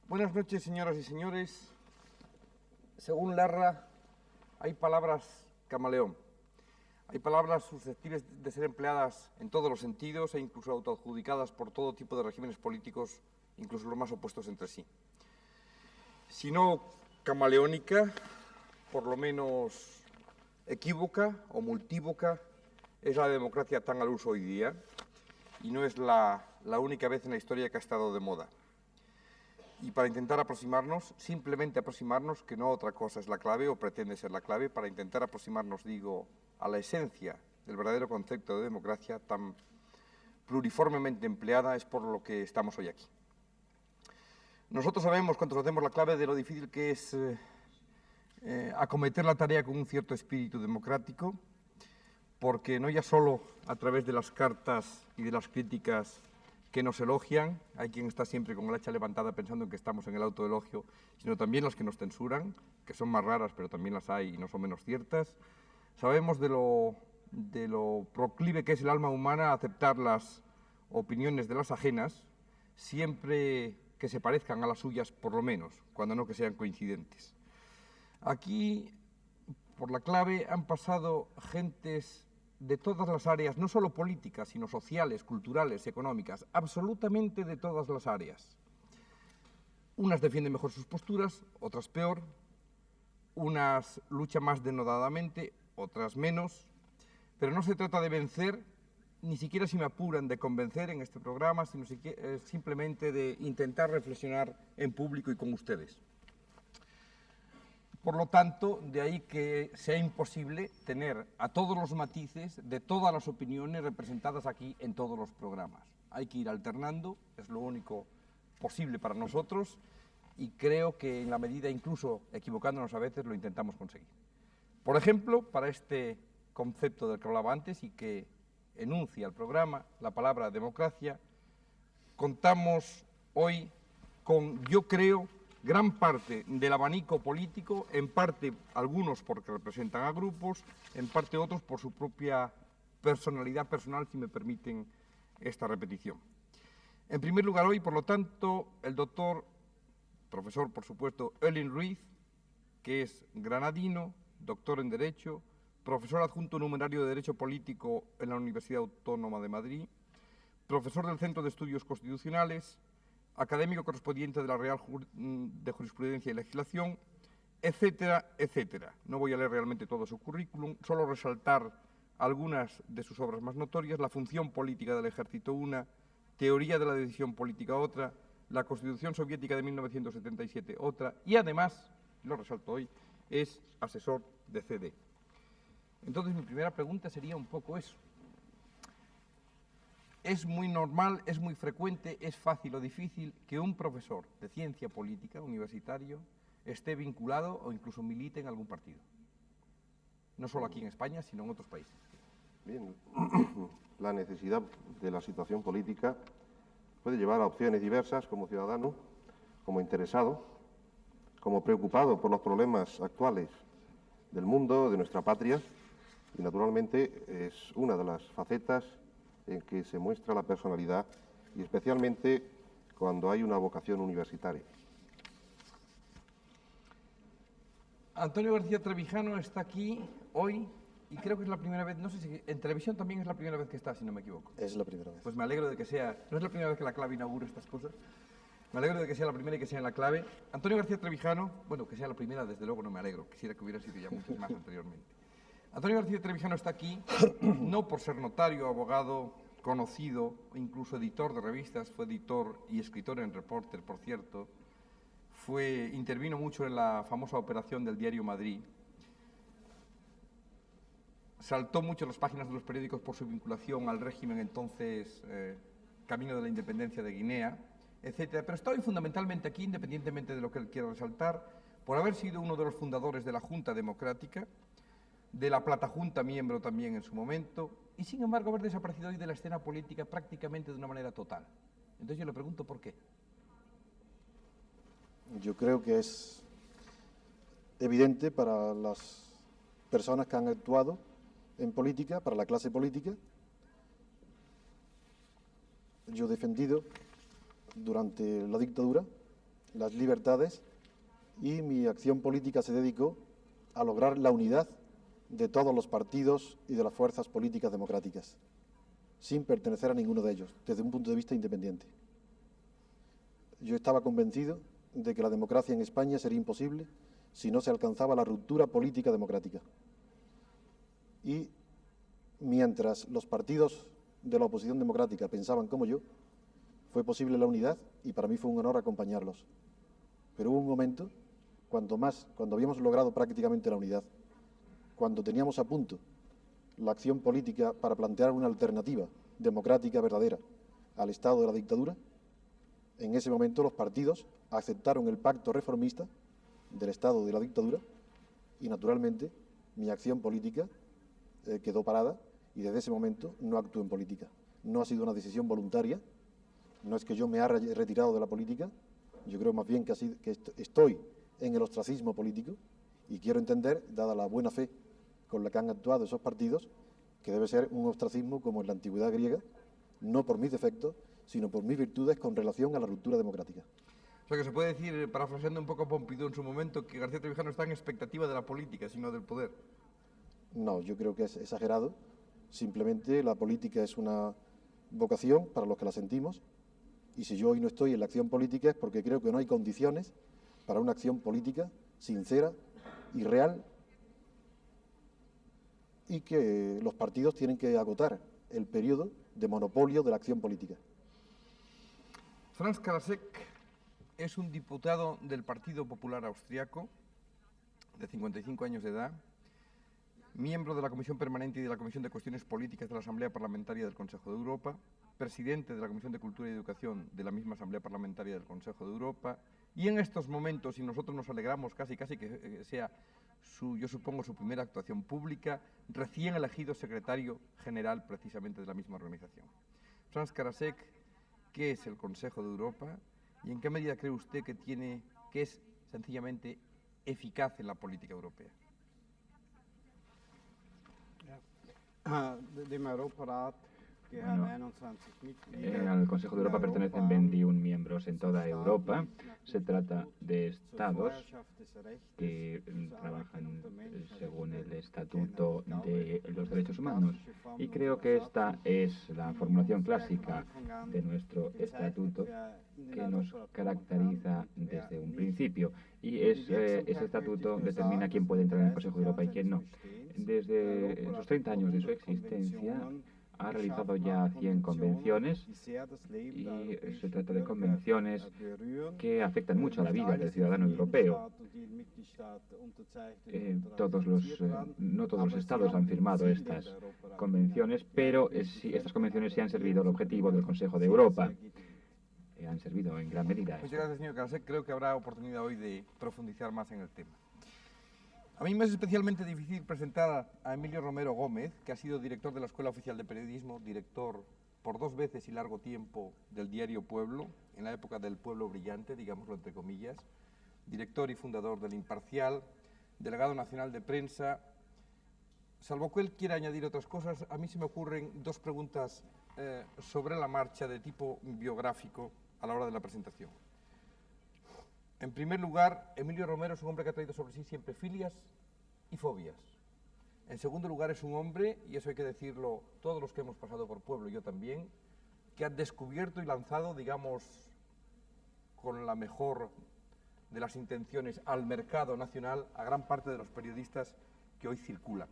Buenas noches, señoras y señores. Según Larra, hay palabras camaleón. Hay palabras susceptibles de ser empleadas en todos los sentidos e incluso autoadjudicadas por todo tipo de regímenes políticos, incluso los más opuestos entre sí. Si no camaleónica, por lo menos equívoca o multívoca, es la democracia tan al uso hoy día, y no es la única vez en la historia que ha estado de moda. Y para intentar aproximarnos, simplemente aproximarnos, que no otra cosa es la clave o pretende ser la clave, para intentar aproximarnos, digo, a la esencia del verdadero concepto de democracia tan pluriformemente empleada, es por lo que estamos hoy aquí. Nosotros sabemos, cuando hacemos la clave, de lo difícil que es acometer la tarea con un cierto espíritu democrático, porque no ya solo a través de las cartas y de las críticas que nos elogian, hay quien está siempre con el hacha levantada pensando en que estamos en el autoelogio, sino también las que nos censuran, que son más raras, pero también las hay y no son menos ciertas. Sabemos de lo proclive que es el alma humana a aceptar las opiniones de las ajenas, siempre que se parezcan a las suyas, por lo menos, cuando no que sean coincidentes. Aquí, por la clave, han pasado gentes de todas las áreas, no solo políticas, sino sociales, culturales, económicas, absolutamente de todas las áreas. Unas defienden mejor sus posturas, otras peor, unas luchan más denodadamente, otras menos, pero no se trata de vencer, ni siquiera si me apuran de convencer en este programa, sino simplemente de intentar reflexionar en público y con ustedes. Por lo tanto, de ahí que sea imposible tener a todos los matices de todas las opiniones representadas aquí en todos los programas. Hay que ir alternando, es lo único posible para nosotros y creo que en la medida, incluso equivocándonos a veces, lo intentamos conseguir. Por ejemplo, para este concepto del que hablaba antes y que enuncia el programa, la palabra democracia, contamos hoy con, yo creo, gran parte del abanico político, en parte algunos porque representan a grupos, en parte otros por su propia personalidad personal, si me permiten esta repetición. En primer lugar, hoy, por lo tanto, el profesor, por supuesto, Elin Ruiz, que es granadino, doctor en Derecho, profesor adjunto numerario de Derecho Político en la Universidad Autónoma de Madrid, profesor del Centro de Estudios Constitucionales, académico correspondiente de la Real de Jurisprudencia y Legislación, etcétera, etcétera. No voy a leer realmente todo su currículum, solo resaltar algunas de sus obras más notorias: La función política del ejército, una; Teoría de la decisión política, otra; La Constitución soviética de 1977, otra; y además, lo resalto hoy, es asesor de CD. Entonces, mi primera pregunta sería un poco eso. Es muy normal, es muy frecuente, es fácil o difícil que un profesor de ciencia política universitario esté vinculado o incluso milite en algún partido. No solo aquí en España, sino en otros países. Bien, la necesidad de la situación política puede llevar a opciones diversas como ciudadano, como interesado, como preocupado por los problemas actuales del mundo, de nuestra patria, y naturalmente es una de las facetas en que se muestra la personalidad, y especialmente cuando hay una vocación universitaria. Antonio García Trevijano está aquí hoy y creo que es la primera vez, no sé si en televisión también es la primera vez que está, si no me equivoco. Es la primera vez. Pues me alegro de que sea, no es la primera vez que la clave inaugura estas cosas, me alegro de que sea la primera y que sea en la clave. Antonio García Trevijano, bueno, que sea la primera, desde luego no me alegro, quisiera que hubiera sido ya muchas más anteriormente. Antonio García Trevijano está aquí no por ser notario, abogado, conocido, incluso editor de revistas, fue editor y escritor en Reporter, por cierto, intervino mucho en la famosa operación del diario Madrid, saltó mucho en las páginas de los periódicos por su vinculación al régimen entonces Camino de la Independencia de Guinea, etcétera, pero está hoy fundamentalmente aquí, independientemente de lo que él quiera resaltar, por haber sido uno de los fundadores de la Junta Democrática, de la Platajunta, miembro también en su momento, y sin embargo haber desaparecido hoy de la escena política prácticamente de una manera total. Entonces yo le pregunto por qué. Yo creo que es evidente para las personas que han actuado en política, para la clase política. Yo he defendido durante la dictadura las libertades, y mi acción política se dedicó a lograr la unidad de todos los partidos y de las fuerzas políticas democráticas, sin pertenecer a ninguno de ellos, desde un punto de vista independiente. Yo estaba convencido de que la democracia en España sería imposible si no se alcanzaba la ruptura política democrática. Y mientras los partidos de la oposición democrática pensaban como yo, fue posible la unidad y para mí fue un honor acompañarlos. Pero hubo un momento, cuando habíamos logrado prácticamente la unidad, cuando teníamos a punto la acción política para plantear una alternativa democrática verdadera al estado de la dictadura, en ese momento los partidos aceptaron el pacto reformista del estado de la dictadura y naturalmente mi acción política quedó parada y desde ese momento no actúo en política. No ha sido una decisión voluntaria, no es que yo me haya retirado de la política, yo creo más bien que estoy en el ostracismo político y quiero entender, dada la buena fe con la que han actuado esos partidos, que debe ser un ostracismo como en la antigüedad griega, no por mis defectos, sino por mis virtudes con relación a la ruptura democrática. O sea que se puede decir, parafraseando un poco a Pompidou en su momento, que García Trevijano está en expectativa de la política, sino del poder. No, yo creo que es exagerado. Simplemente la política es una vocación para los que la sentimos y si yo hoy no estoy en la acción política es porque creo que no hay condiciones para una acción política sincera y real y que los partidos tienen que agotar el periodo de monopolio de la acción política. Franz Karasek es un diputado del Partido Popular Austriaco, de 55 años de edad, miembro de la Comisión Permanente y de la Comisión de Cuestiones Políticas de la Asamblea Parlamentaria del Consejo de Europa, presidente de la Comisión de Cultura y Educación de la misma Asamblea Parlamentaria del Consejo de Europa, y en estos momentos, y nosotros nos alegramos casi que sea, yo supongo, su primera actuación pública, recién elegido secretario general precisamente de la misma organización. Franz Karasek, ¿qué es el Consejo de Europa y en qué medida cree usted que es sencillamente eficaz en la política europea? Bueno, al Consejo de Europa pertenecen 21 miembros en toda Europa. Se trata de estados que trabajan según el Estatuto de los Derechos Humanos. Y creo que esta es la formulación clásica de nuestro estatuto que nos caracteriza desde un principio. Y ese estatuto determina quién puede entrar en el Consejo de Europa y quién no. Desde los 30 años de su existencia, ha realizado ya 100 convenciones y se trata de convenciones que afectan mucho a la vida del ciudadano europeo. No todos los estados han firmado estas convenciones, pero estas convenciones sí han servido al objetivo del Consejo de Europa. Han servido en gran medida. Muchas gracias, señor Karasek. Creo que habrá oportunidad hoy de profundizar más en el tema. A mí me es especialmente difícil presentar a Emilio Romero Gómez, que ha sido director de la Escuela Oficial de Periodismo, director por 2 veces y largo tiempo del diario Pueblo, en la época del Pueblo Brillante, digámoslo entre comillas, director y fundador del Imparcial, delegado nacional de prensa. Salvo que él quiera añadir otras cosas, a mí se me ocurren 2 preguntas sobre la marcha de tipo biográfico a la hora de la presentación. En primer lugar, Emilio Romero es un hombre que ha traído sobre sí siempre filias y fobias. En segundo lugar, es un hombre, y eso hay que decirlo todos los que hemos pasado por Pueblo, yo también, que ha descubierto y lanzado, digamos, con la mejor de las intenciones al mercado nacional a gran parte de los periodistas que hoy circulan.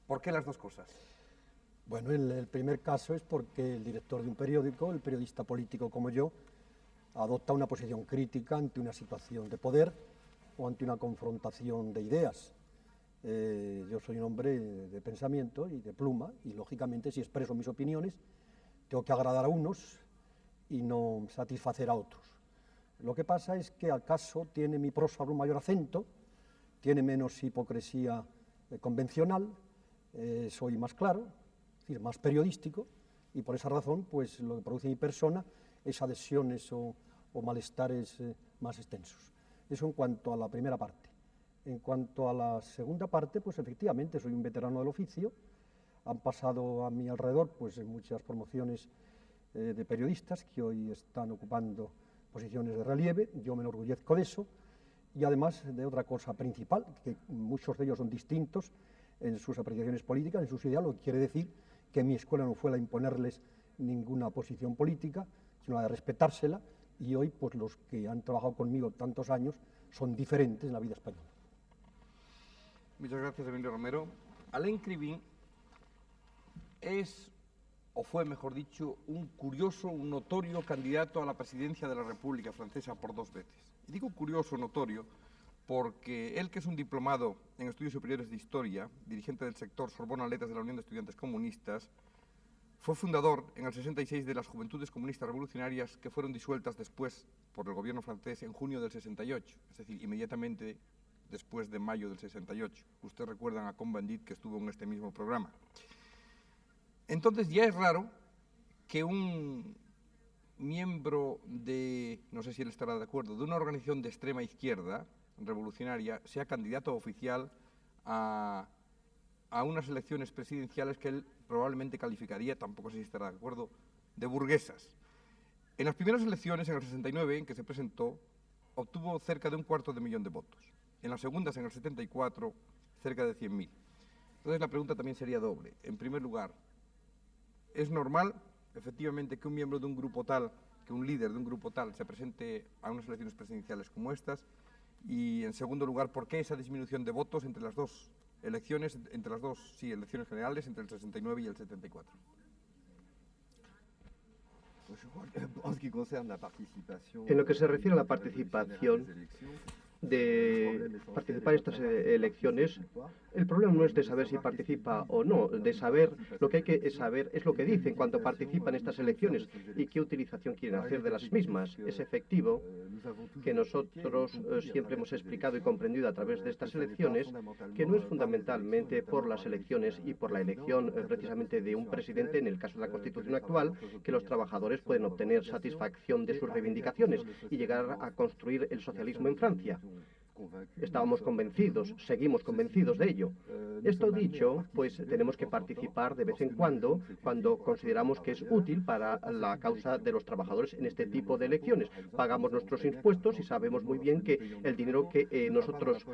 ¿Por qué las 2 cosas? Bueno, el primer caso es porque el director de un periódico, el periodista político como yo, adopta una posición crítica ante una situación de poder o ante una confrontación de ideas. Yo soy un hombre de pensamiento y de pluma y, lógicamente, si expreso mis opiniones, tengo que agradar a unos y no satisfacer a otros. Lo que pasa es que al caso tiene mi prosa un mayor acento, tiene menos hipocresía convencional, soy más claro, es decir, más periodístico, y por esa razón, pues lo que produce mi persona es adhesiones o malestares más extensos. Eso en cuanto a la primera parte. En cuanto a la segunda parte, pues efectivamente soy un veterano del oficio. Han pasado a mi alrededor pues muchas promociones de periodistas que hoy están ocupando posiciones de relieve, yo me enorgullezco de eso, y además de otra cosa principal, que muchos de ellos son distintos en sus apreciaciones políticas, en sus ideales, lo que quiere decir que mi escuela no fue la de imponerles ninguna posición política, sino la de respetársela, y hoy pues los que han trabajado conmigo tantos años son diferentes en la vida española. Muchas gracias, Emilio Romero. Alain Krivine es, o fue mejor dicho, un curioso, un notorio candidato a la presidencia de la República Francesa por 2 veces. Y digo curioso, notorio, porque él, que es un diplomado en estudios superiores de historia, dirigente del sector Sorbona Letras de la Unión de Estudiantes Comunistas, fue fundador en el 66 de las Juventudes Comunistas Revolucionarias, que fueron disueltas después por el gobierno francés en junio del 68, es decir, inmediatamente después de mayo del 68. Ustedes recuerdan a Cohn-Bendit, que estuvo en este mismo programa. Entonces ya es raro que un miembro de, no sé si él estará de acuerdo, de una organización de extrema izquierda revolucionaria sea candidato oficial a unas elecciones presidenciales que él probablemente calificaría, tampoco sé si estará de acuerdo, de burguesas. En las primeras elecciones, en el 69, en que se presentó, obtuvo cerca de 250.000 de votos. En las segundas, en el 74, cerca de 100.000. Entonces la pregunta también sería doble. En primer lugar, ¿es normal, efectivamente, que un miembro de un grupo tal, que un líder de un grupo tal, se presente a unas elecciones presidenciales como estas? Y, en segundo lugar, ¿por qué esa disminución de votos entre las dos elecciones, elecciones generales, entre el 69 y el 74? En lo que se refiere a la participación, de participar en estas elecciones, el problema no es de saber si participa o no, de saber, lo que hay que saber es lo que dicen cuando participan en estas elecciones y qué utilización quieren hacer de las mismas. Es efectivo que nosotros siempre hemos explicado y comprendido a través de estas elecciones que no es fundamentalmente por las elecciones y por la elección precisamente de un presidente, en el caso de la Constitución actual, que los trabajadores pueden obtener satisfacción de sus reivindicaciones y llegar a construir el socialismo en Francia. Estábamos convencidos, seguimos convencidos de ello. Esto dicho, pues tenemos que participar de vez en cuando consideramos que es útil para la causa de los trabajadores en este tipo de elecciones. Pagamos nuestros impuestos y sabemos muy bien que el dinero que nosotros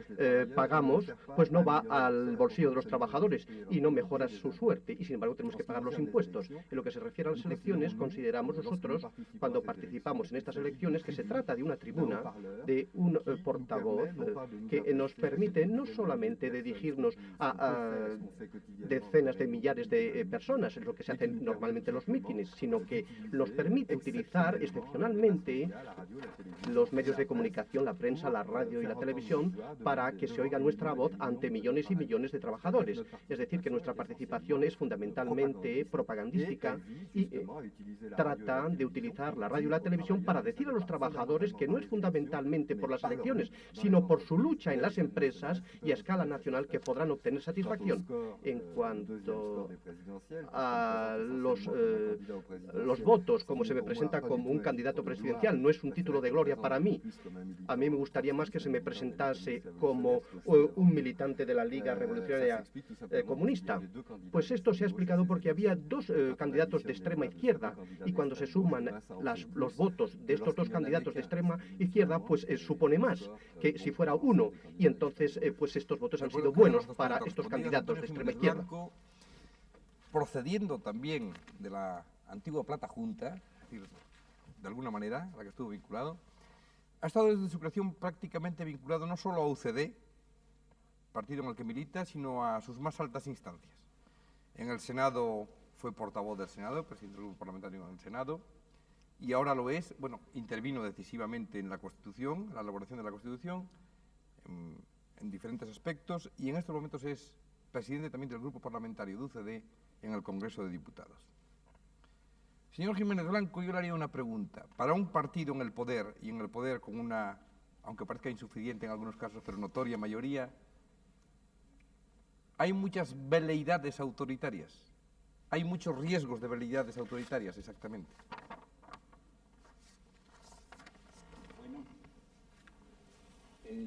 pagamos pues no va al bolsillo de los trabajadores y no mejora su suerte, y sin embargo tenemos que pagar los impuestos. En lo que se refiere a las elecciones, consideramos nosotros, cuando participamos en estas elecciones, que se trata de una tribuna, de un portavoz, que nos permite no solamente dirigirnos a decenas de millares de personas, es lo que se hace normalmente en los mítines, sino que nos permite utilizar excepcionalmente los medios de comunicación, la prensa, la radio y la televisión, para que se oiga nuestra voz ante millones y millones de trabajadores. Es decir, que nuestra participación es fundamentalmente propagandística y trata de utilizar la radio y la televisión para decir a los trabajadores que no es fundamentalmente por las elecciones, sino por su lucha en las empresas y a escala nacional que podrán obtener satisfacción. En cuanto a los votos, como se me presenta como un candidato presidencial, no es un título de gloria para mí. A mí me gustaría más que se me presentase como un militante de la Liga Revolucionaria Comunista. Pues esto se ha explicado porque había 2 candidatos de extrema izquierda, y cuando se suman los votos de estos 2 candidatos de extrema izquierda, pues supone más que si fuera uno, y entonces pues estos votos han sido buenos para estos candidatos de extrema izquierda. Procediendo también de la antigua Plata Junta, es decir, de alguna manera, a la que estuvo vinculado, ha estado desde su creación prácticamente vinculado no solo a UCD, partido en el que milita, sino a sus más altas instancias. En el Senado fue portavoz del Senado, presidente del grupo parlamentario en el Senado, y ahora lo es, bueno, intervino decisivamente en la Constitución, en la elaboración de la Constitución, en diferentes aspectos, y en estos momentos es presidente también del grupo parlamentario de UCD en el Congreso de Diputados. Señor Jiménez Blanco, yo le haría una pregunta. Para un partido en el poder, y en el poder con una, aunque parezca insuficiente en algunos casos, pero notoria mayoría, hay muchas veleidades autoritarias. Hay muchos riesgos de veleidades autoritarias, exactamente. Bueno,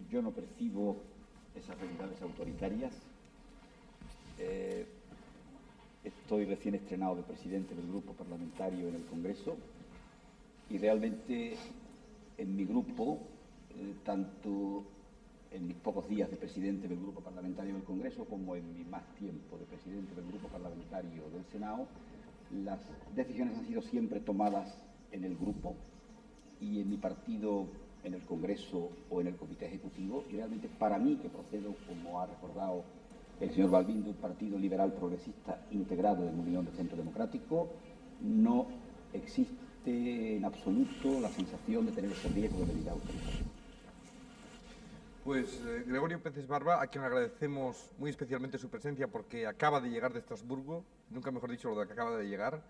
yo no percibo esas veleidades autoritarias. Estoy recién estrenado de presidente del grupo parlamentario en el Congreso y realmente en mi grupo, tanto en mis pocos días de presidente del Grupo Parlamentario del Congreso como en mi más tiempo de presidente del Grupo Parlamentario del Senado, las decisiones han sido siempre tomadas en el grupo y en mi partido, en el Congreso o en el Comité Ejecutivo. Y realmente para mí, que procedo, como ha recordado el señor Balbín, de un partido liberal progresista integrado en Unión de Centro Democrático, no existe en absoluto la sensación de tener ese riesgo de medida autoritaria. Pues Gregorio Pérez Barba, a quien agradecemos muy especialmente su presencia porque acaba de llegar de Estrasburgo, nunca mejor dicho lo de que acaba de llegar.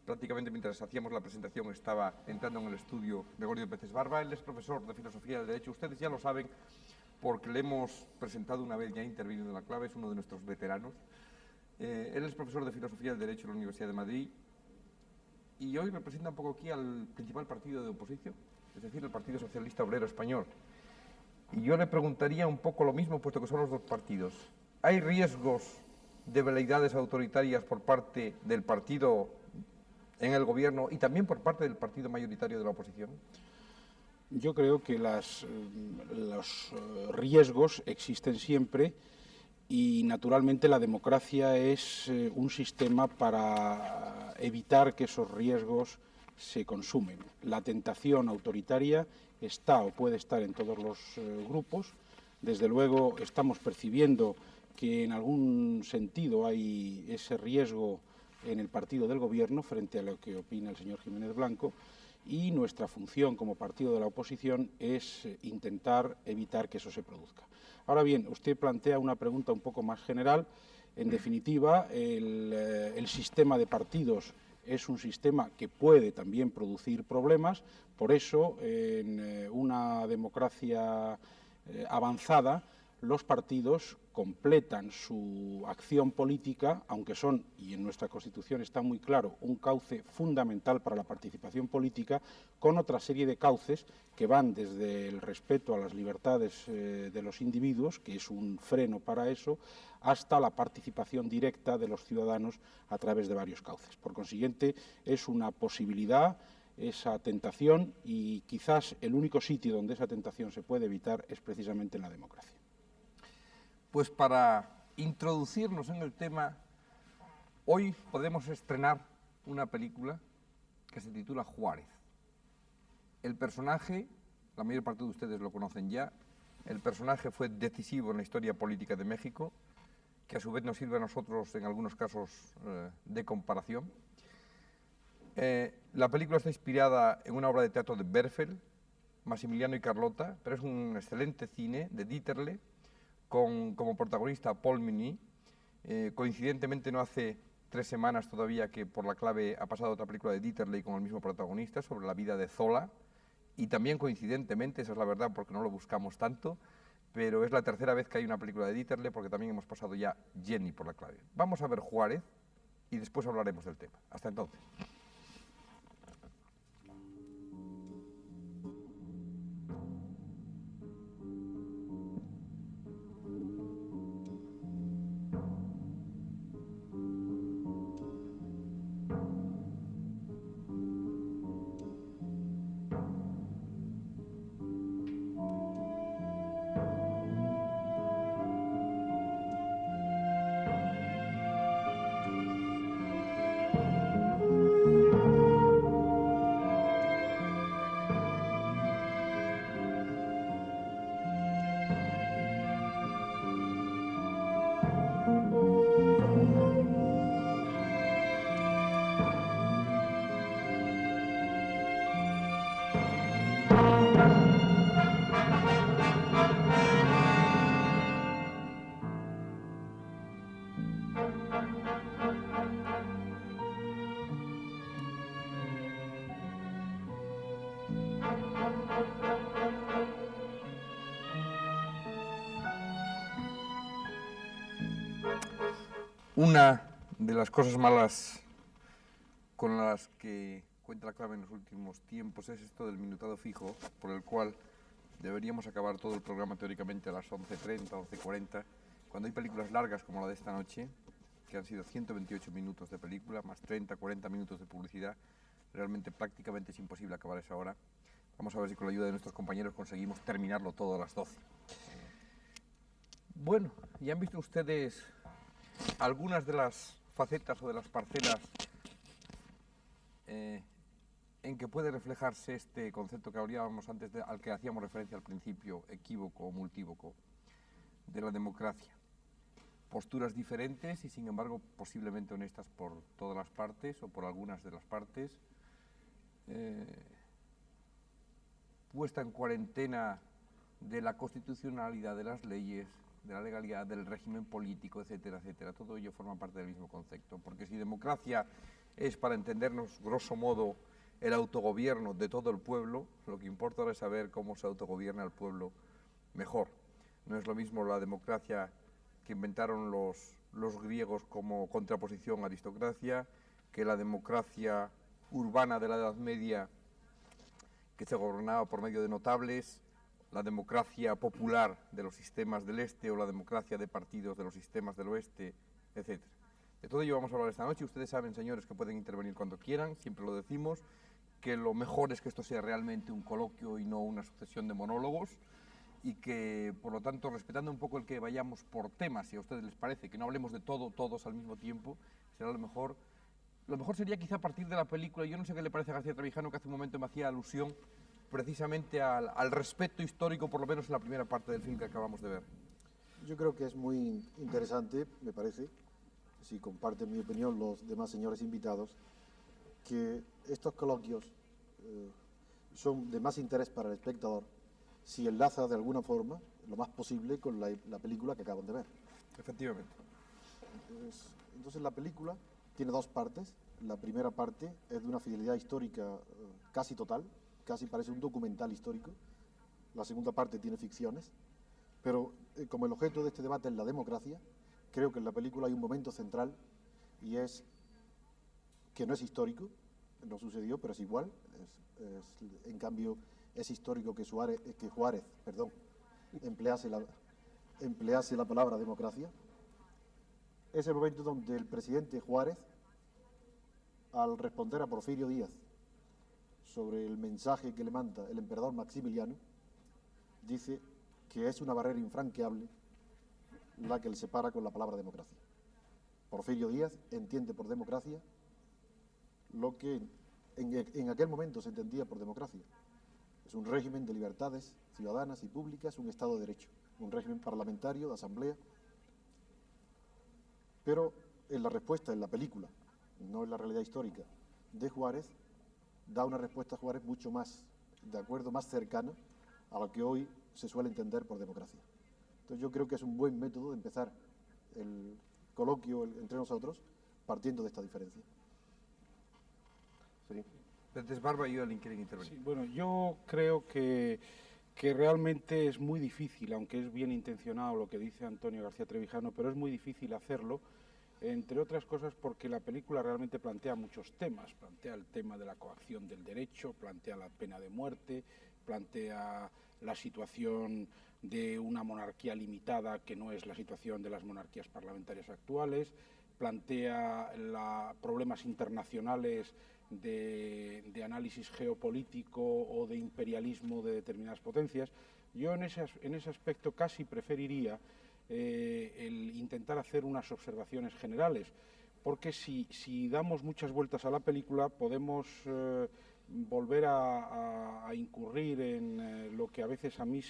Prácticamente mientras hacíamos la presentación estaba entrando en el estudio Gregorio Pérez Barba. Él es profesor de Filosofía del Derecho. Ustedes ya lo saben porque le hemos presentado una vez, ya intervenido en la clave, es uno de nuestros veteranos. Él es profesor de Filosofía del Derecho en la Universidad de Madrid y hoy representa un poco aquí al principal partido de oposición, es decir, el Partido Socialista Obrero Español. Y yo le preguntaría un poco lo mismo, puesto que son los dos partidos. ¿Hay riesgos de veleidades autoritarias por parte del partido en el gobierno y también por parte del partido mayoritario de la oposición? Yo creo que los riesgos existen siempre y, naturalmente, la democracia es un sistema para evitar que esos riesgos se consumen. La tentación autoritaria está o puede estar en todos los grupos. Desde luego estamos percibiendo que en algún sentido hay ese riesgo en el partido del gobierno frente a lo que opina el señor Jiménez Blanco, y nuestra función como partido de la oposición es intentar evitar que eso se produzca. Ahora bien, usted plantea una pregunta un poco más general. En definitiva, el sistema de partidos es un sistema que puede también producir problemas. Por eso, en una democracia avanzada, los partidos completan su acción política, aunque son, y en nuestra Constitución está muy claro, un cauce fundamental para la participación política, con otra serie de cauces que van desde el respeto a las libertades de los individuos, que es un freno para eso, hasta la participación directa de los ciudadanos a través de varios cauces. Por consiguiente, es una posibilidad esa tentación, y quizás el único sitio donde esa tentación se puede evitar es precisamente en la democracia. Pues para introducirnos en el tema, hoy podemos estrenar una película que se titula Juárez. El personaje, la mayor parte de ustedes lo conocen ya, el personaje fue decisivo en la historia política de México, que a su vez nos sirve a nosotros en algunos casos de comparación. La película está inspirada en una obra de teatro de Berfel, Maximiliano y Carlota, pero es un excelente cine de Dieterle, como protagonista Paul Meunier. Coincidentemente no hace 3 semanas todavía que por la clave ha pasado otra película de Dieterle con el mismo protagonista sobre la vida de Zola, y también coincidentemente, esa es la verdad porque no lo buscamos tanto, pero es la tercera vez que hay una película de Dieterle porque también hemos pasado ya Jenny por la clave. Vamos a ver Juárez y después hablaremos del tema. Hasta entonces. Una de las cosas malas con las que cuenta la clave en los últimos tiempos es esto del minutado fijo, por el cual deberíamos acabar todo el programa teóricamente a las 11:30, 11:40, cuando hay películas largas como la de esta noche, que han sido 128 minutos de película, más 30, 40 minutos de publicidad. Realmente prácticamente es imposible acabar esa hora. Vamos a ver si con la ayuda de nuestros compañeros conseguimos terminarlo todo a las 12. Bueno, ya han visto ustedes algunas de las facetas o de las parcelas en que puede reflejarse este concepto que hablábamos antes, al que hacíamos referencia al principio, equívoco o multívoco, de la democracia. Posturas diferentes y, sin embargo, posiblemente honestas por todas las partes o por algunas de las partes. Puesta en cuarentena de la constitucionalidad de las leyes, de la legalidad, del régimen político, etcétera, etcétera. Todo ello forma parte del mismo concepto. Porque si democracia es, para entendernos grosso modo, el autogobierno de todo el pueblo, lo que importa ahora es saber cómo se autogobierna el pueblo mejor. No es lo mismo la democracia que inventaron los griegos como contraposición a aristocracia, que la democracia urbana de la Edad Media, que se gobernaba por medio de notables, la democracia popular de los sistemas del este o la democracia de partidos de los sistemas del oeste, etc. De todo ello vamos a hablar esta noche. Ustedes saben, señores, que pueden intervenir cuando quieran, siempre lo decimos, que lo mejor es que esto sea realmente un coloquio y no una sucesión de monólogos, y que, por lo tanto, respetando un poco el que vayamos por temas, si a ustedes les parece, que no hablemos de todo, todos al mismo tiempo, será lo mejor. Lo mejor sería quizá a partir de la película. Yo no sé qué le parece a García Trevijano, que hace un momento me hacía alusión precisamente al respeto histórico, por lo menos en la primera parte del film que acabamos de ver. Yo creo que es muy interesante, me parece, si comparten mi opinión los demás señores invitados, que estos coloquios son de más interés para el espectador si enlaza de alguna forma, lo más posible, con la película que acaban de ver. Efectivamente. Entonces la película tiene dos partes. La primera parte es de una fidelidad histórica casi total, casi parece un documental histórico. La segunda parte tiene ficciones, pero como el objeto de este debate es la democracia, creo que en la película hay un momento central, y es que no es histórico, no sucedió, pero es igual. En cambio, es histórico que Juárez emplease la palabra democracia. Es el momento donde el presidente Juárez, al responder a Porfirio Díaz sobre el mensaje que le manda el emperador Maximiliano, dice que es una barrera infranqueable la que le separa con la palabra democracia. Porfirio Díaz entiende por democracia lo que en aquel momento se entendía por democracia. Es un régimen de libertades ciudadanas y públicas, un Estado de Derecho, un régimen parlamentario de asamblea. Pero en la respuesta, en la película, no en la realidad histórica, de Juárez, da una respuesta a Juárez mucho más, de acuerdo, más cercana a lo que hoy se suele entender por democracia. Entonces yo creo que es un buen método de empezar el coloquio entre nosotros partiendo de esta diferencia. Sí. Entonces, Barba y Olin quieren intervenir. Sí, bueno, yo creo que realmente es muy difícil, aunque es bien intencionado lo que dice Antonio García Trevijano, pero es muy difícil hacerlo, entre otras cosas porque la película realmente plantea muchos temas. Plantea el tema de la coacción del derecho, plantea la pena de muerte, plantea la situación de una monarquía limitada que no es la situación de las monarquías parlamentarias actuales, plantea problemas internacionales de análisis geopolítico o de imperialismo de determinadas potencias. Yo en ese aspecto casi preferiría el intentar hacer unas observaciones generales, porque si damos muchas vueltas a la película podemos volver a incurrir en lo que a veces a mí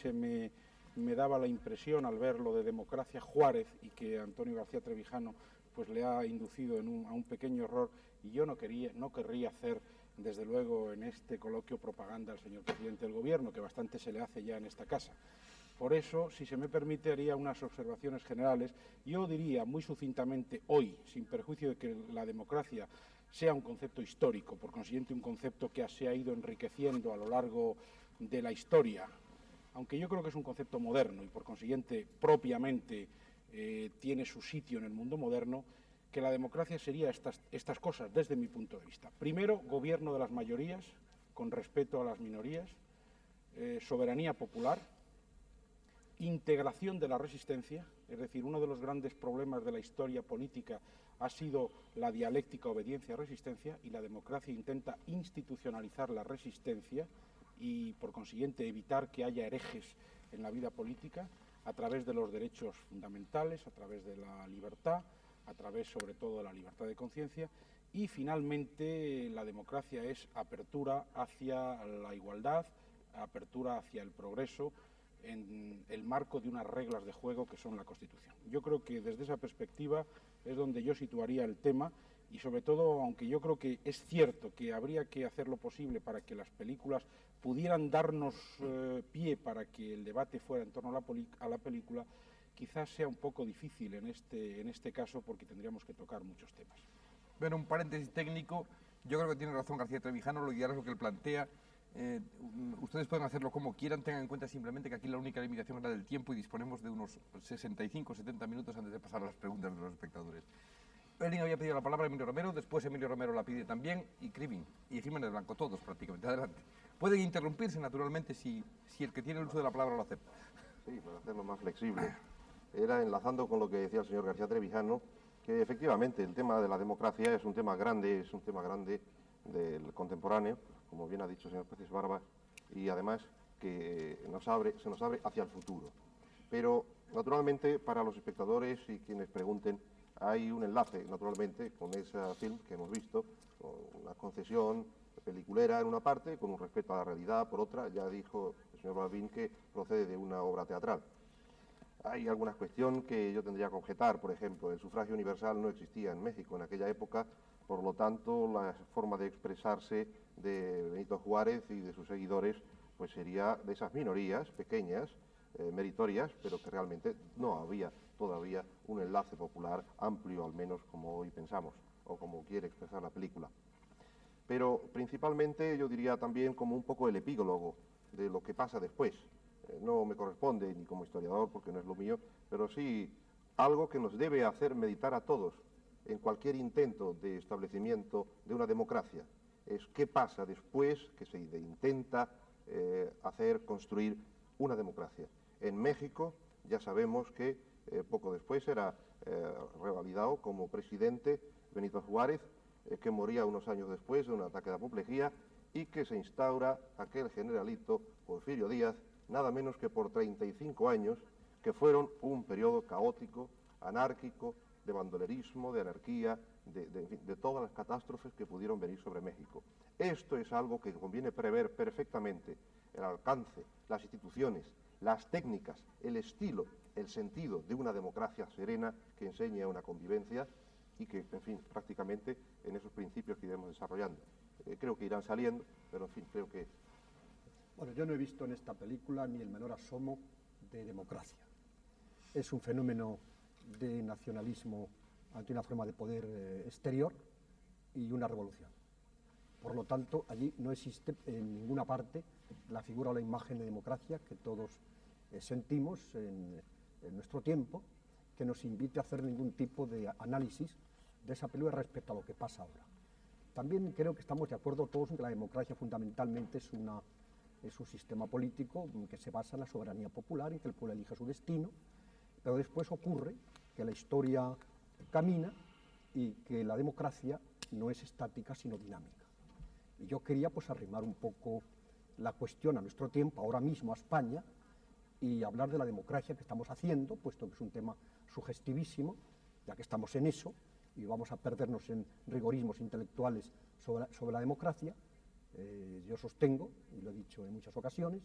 me daba la impresión al ver lo de democracia Juárez, y que Antonio García Trevijano pues le ha inducido a un pequeño error, y yo no querría hacer, desde luego, en este coloquio propaganda al señor presidente del gobierno, que bastante se le hace ya en esta casa. Por eso, si se me permite, haría unas observaciones generales. Yo diría muy sucintamente hoy, sin perjuicio de que la democracia sea un concepto histórico, por consiguiente un concepto que se ha ido enriqueciendo a lo largo de la historia, aunque yo creo que es un concepto moderno y por consiguiente propiamente tiene su sitio en el mundo moderno, que la democracia sería estas cosas desde mi punto de vista. Primero, gobierno de las mayorías, con respeto a las minorías, soberanía popular, integración de la resistencia, es decir, uno de los grandes problemas de la historia política ha sido la dialéctica obediencia-resistencia, y la democracia intenta institucionalizar la resistencia y, por consiguiente, evitar que haya herejes en la vida política a través de los derechos fundamentales, a través de la libertad, a través, sobre todo, de la libertad de conciencia. Y, finalmente, la democracia es apertura hacia la igualdad, apertura hacia el progreso, en el marco de unas reglas de juego que son la Constitución. Yo creo que desde esa perspectiva es donde yo situaría el tema y, sobre todo, aunque yo creo que es cierto que habría que hacer lo posible para que las películas pudieran darnos pie para que el debate fuera en torno a la película, quizás sea un poco difícil en este caso porque tendríamos que tocar muchos temas. Bueno, un paréntesis técnico. Yo creo que tiene razón García Trevijano, lo ideal es lo que él plantea. Ustedes pueden hacerlo como quieran, tengan en cuenta simplemente que aquí la única limitación es la del tiempo y disponemos de unos 65 o 70 minutos antes de pasar a las preguntas de los espectadores. Erling había pedido la palabra a Emilio Romero, después Emilio Romero la pide también, y Krivin, y Jiménez Blanco, todos prácticamente. Adelante. Pueden interrumpirse, naturalmente, si el que tiene el uso de la palabra lo acepta. Sí, para hacerlo más flexible. Era enlazando con lo que decía el señor García Trevijano, que efectivamente el tema de la democracia es un tema grande del contemporáneo, como bien ha dicho el señor Peces Barbas, y además que se nos abre hacia el futuro. Pero, naturalmente, para los espectadores y quienes pregunten, hay un enlace, naturalmente, con ese film que hemos visto, con una concesión peliculera en una parte, con un respeto a la realidad por otra. Ya dijo el señor Balbín que procede de una obra teatral. Hay alguna cuestión que yo tendría que objetar, por ejemplo, el sufragio universal no existía en México en aquella época, por lo tanto, la forma de expresarse de Benito Juárez y de sus seguidores pues sería de esas minorías pequeñas, meritorias, pero que realmente no había todavía un enlace popular amplio, al menos como hoy pensamos, o como quiere expresar la película. Pero principalmente yo diría también como un poco el epílogo de lo que pasa después. No me corresponde ni como historiador, porque no es lo mío, pero sí algo que nos debe hacer meditar a todos en cualquier intento de establecimiento de una democracia. Es qué pasa después que se intenta construir una democracia. En México ya sabemos que poco después era revalidado como presidente Benito Juárez, que moría unos años después de un ataque de apoplejía, y que se instaura aquel generalito Porfirio Díaz, nada menos que por 35 años, que fueron un periodo caótico, anárquico, de bandolerismo, de anarquía, de todas las catástrofes que pudieron venir sobre México. Esto es algo que conviene prever perfectamente: el alcance, las instituciones, las técnicas, el estilo, el sentido de una democracia serena que enseñe a una convivencia y que, en fin, prácticamente en esos principios que iremos desarrollando. Creo que irán saliendo, pero en fin, creo que... Bueno, yo no he visto en esta película ni el menor asomo de democracia. Es un fenómeno de nacionalismo ante una forma de poder exterior y una revolución. Por lo tanto, allí no existe en ninguna parte la figura o la imagen de democracia que todos sentimos en nuestro tiempo, que nos invite a hacer ningún tipo de análisis de esa película respecto a lo que pasa ahora. También creo que estamos de acuerdo todos en que la democracia fundamentalmente es un sistema político que se basa en la soberanía popular, en que el pueblo elige su destino, pero después ocurre que la historia camina y que la democracia no es estática sino dinámica. Y yo quería pues arrimar un poco la cuestión a nuestro tiempo, ahora mismo a España, y hablar de la democracia que estamos haciendo, puesto que es un tema sugestivísimo, ya que estamos en eso, y vamos a perdernos en rigorismos intelectuales sobre la democracia. Yo sostengo, y lo he dicho en muchas ocasiones,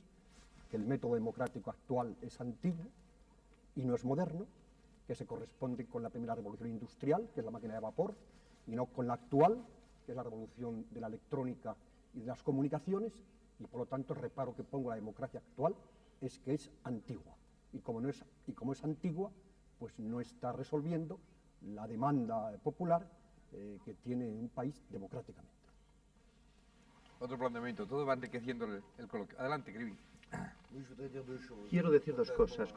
que el método democrático actual es antiguo y no es moderno, que se corresponde con la primera revolución industrial, que es la máquina de vapor, y no con la actual, que es la revolución de la electrónica y de las comunicaciones, y por lo tanto el reparo que pongo a la democracia actual es que es antigua, y como es antigua, pues no está resolviendo la demanda popular que tiene un país democráticamente. Otro planteamiento, todo va enriqueciendo el coloquio. Adelante, Krivin. Quiero decir dos cosas.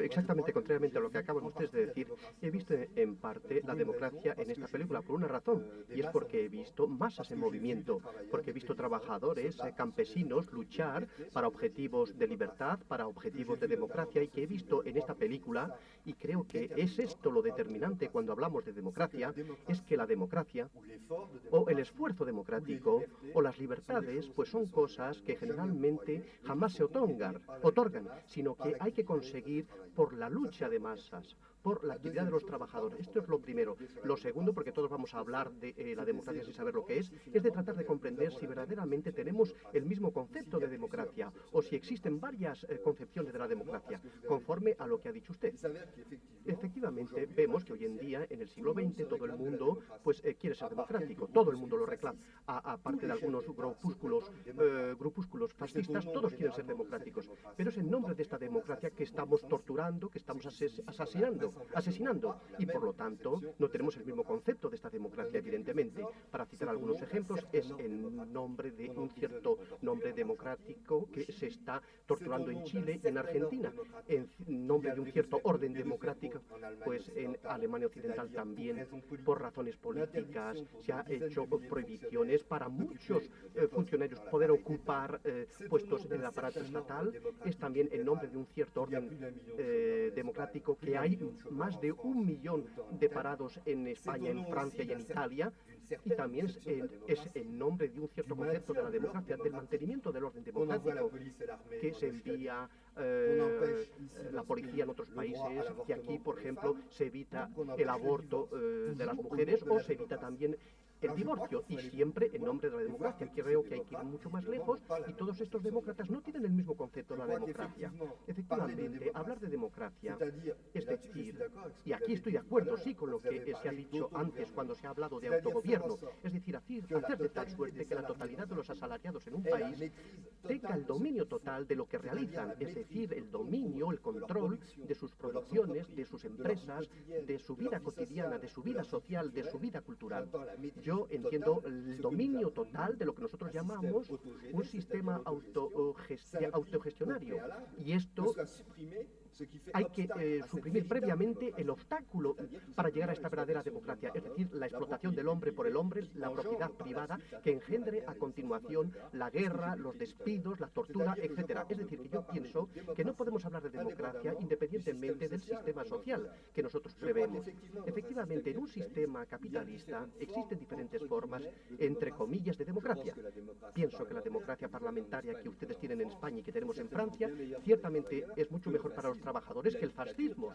Exactamente contrariamente a lo que acaban ustedes de decir, he visto en parte la democracia en esta película por una razón, y es porque he visto masas en movimiento, porque he visto trabajadores, campesinos luchar para objetivos de libertad, para objetivos de democracia, y que he visto en esta película, y creo que es esto lo determinante cuando hablamos de democracia, es que la democracia, o el esfuerzo democrático, o las libertades, pues son cosas que generalmente jamás se otorgan, sino que hay que conseguir por la lucha de masas, por la actividad de los trabajadores. Esto es lo primero. Lo segundo, porque todos vamos a hablar de la democracia sin saber lo que es de tratar de comprender si verdaderamente tenemos el mismo concepto de democracia o si existen varias concepciones de la democracia, conforme a lo que ha dicho usted. Efectivamente, vemos que hoy en día, en el siglo XX, todo el mundo pues quiere ser democrático, todo el mundo lo reclama. Aparte de algunos grupúsculos fascistas, todos quieren ser democráticos. Pero es en nombre de esta democracia que estamos torturando, que estamos asesinando, y por lo tanto no tenemos el mismo concepto de esta democracia, evidentemente. Para citar algunos ejemplos, es en nombre de un cierto nombre democrático que se está torturando en Chile y en Argentina, en nombre de un cierto orden democrático, pues en Alemania Occidental también, por razones políticas, se ha hecho prohibiciones para muchos funcionarios poder ocupar puestos en el aparato estatal. Es también en nombre de un cierto orden democrático que hay más de 1 millón de parados en España, en Francia y en Italia, y también es en nombre de un cierto concepto de la democracia, del mantenimiento del orden democrático, que se envía la policía en otros países, que aquí, por ejemplo, se evita el aborto de las mujeres o se evita también el divorcio, y siempre en nombre de la democracia. Creo que hay que ir mucho más lejos y todos estos demócratas no tienen el mismo concepto de la democracia. Efectivamente, hablar de democracia es decir, y aquí estoy de acuerdo, sí, con lo que se ha dicho antes cuando se ha hablado de autogobierno, es decir, hacer de tal suerte que la totalidad de los asalariados en un país tenga el dominio total de lo que realizan, es decir, el dominio, el control de sus producciones, de sus empresas, de su vida cotidiana, de su vida social, de su vida cultural. Yo entiendo el dominio total de lo que nosotros llamamos un sistema autogestionario, y esto hay que suprimir previamente el obstáculo para llegar a esta verdadera democracia, es decir, la explotación del hombre por el hombre, la propiedad privada que engendre a continuación la guerra, los despidos, la tortura, etcétera. Es decir, que yo pienso que no podemos hablar de democracia independientemente del sistema social que nosotros prevemos. Efectivamente, en un sistema capitalista existen diferentes formas, entre comillas, de democracia. Pienso que la democracia parlamentaria que ustedes tienen en España y que tenemos en Francia, ciertamente es mucho mejor para los trabajadores que el fascismo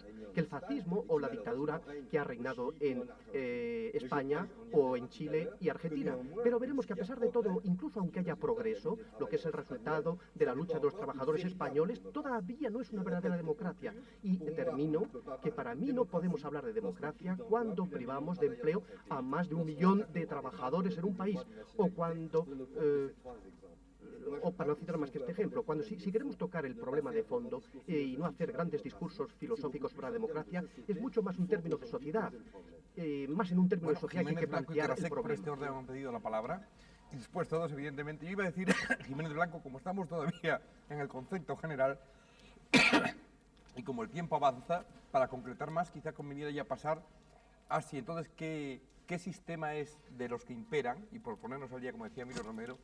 o la dictadura que ha reinado en España o en Chile y Argentina. Pero veremos que a pesar de todo, incluso aunque haya progreso, lo que es el resultado de la lucha de los trabajadores españoles, todavía no es una verdadera democracia. Y termino que para mí no podemos hablar de democracia cuando privamos de empleo a más de 1 millón de trabajadores en un país, o cuando o para no citar más que este ejemplo, cuando si queremos tocar el problema de fondo y no hacer grandes discursos filosóficos sobre la democracia, es mucho más un término de sociedad, más en un término de sociedad que hay que plantear el problema. Por este orden han pedido la palabra, y después todos, evidentemente, yo iba a decir, Jiménez Blanco, como estamos todavía en el concepto general, y como el tiempo avanza, para concretar más, quizá conveniera ya pasar a si entonces qué sistema es de los que imperan, y por ponernos al día, como decía Emilio Romero,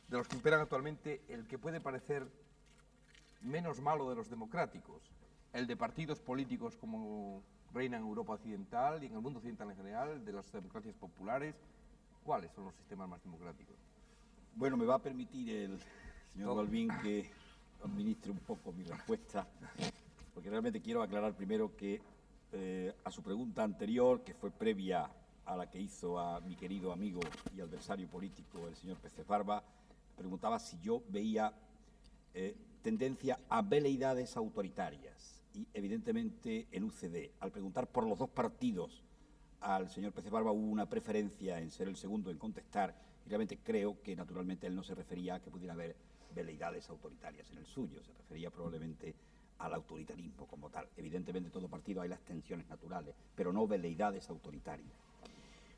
de los que imperan actualmente, el que puede parecer menos malo de los democráticos, el de partidos políticos como reina en Europa Occidental y en el mundo occidental en general, de las democracias populares. ¿Cuáles son los sistemas más democráticos? Bueno, me va a permitir el señor Balbín que administre un poco mi respuesta, porque realmente quiero aclarar primero que a su pregunta anterior, que fue previa a la que hizo a mi querido amigo y adversario político, el señor Peces Barba, preguntaba si yo veía tendencia a veleidades autoritarias. Y evidentemente en UCD, al preguntar por los dos partidos al señor Peces Barba, hubo una preferencia en ser el segundo en contestar, y realmente creo que naturalmente él no se refería a que pudiera haber veleidades autoritarias en el suyo, se refería probablemente al autoritarismo como tal. Evidentemente en todo partido hay las tensiones naturales, pero no veleidades autoritarias.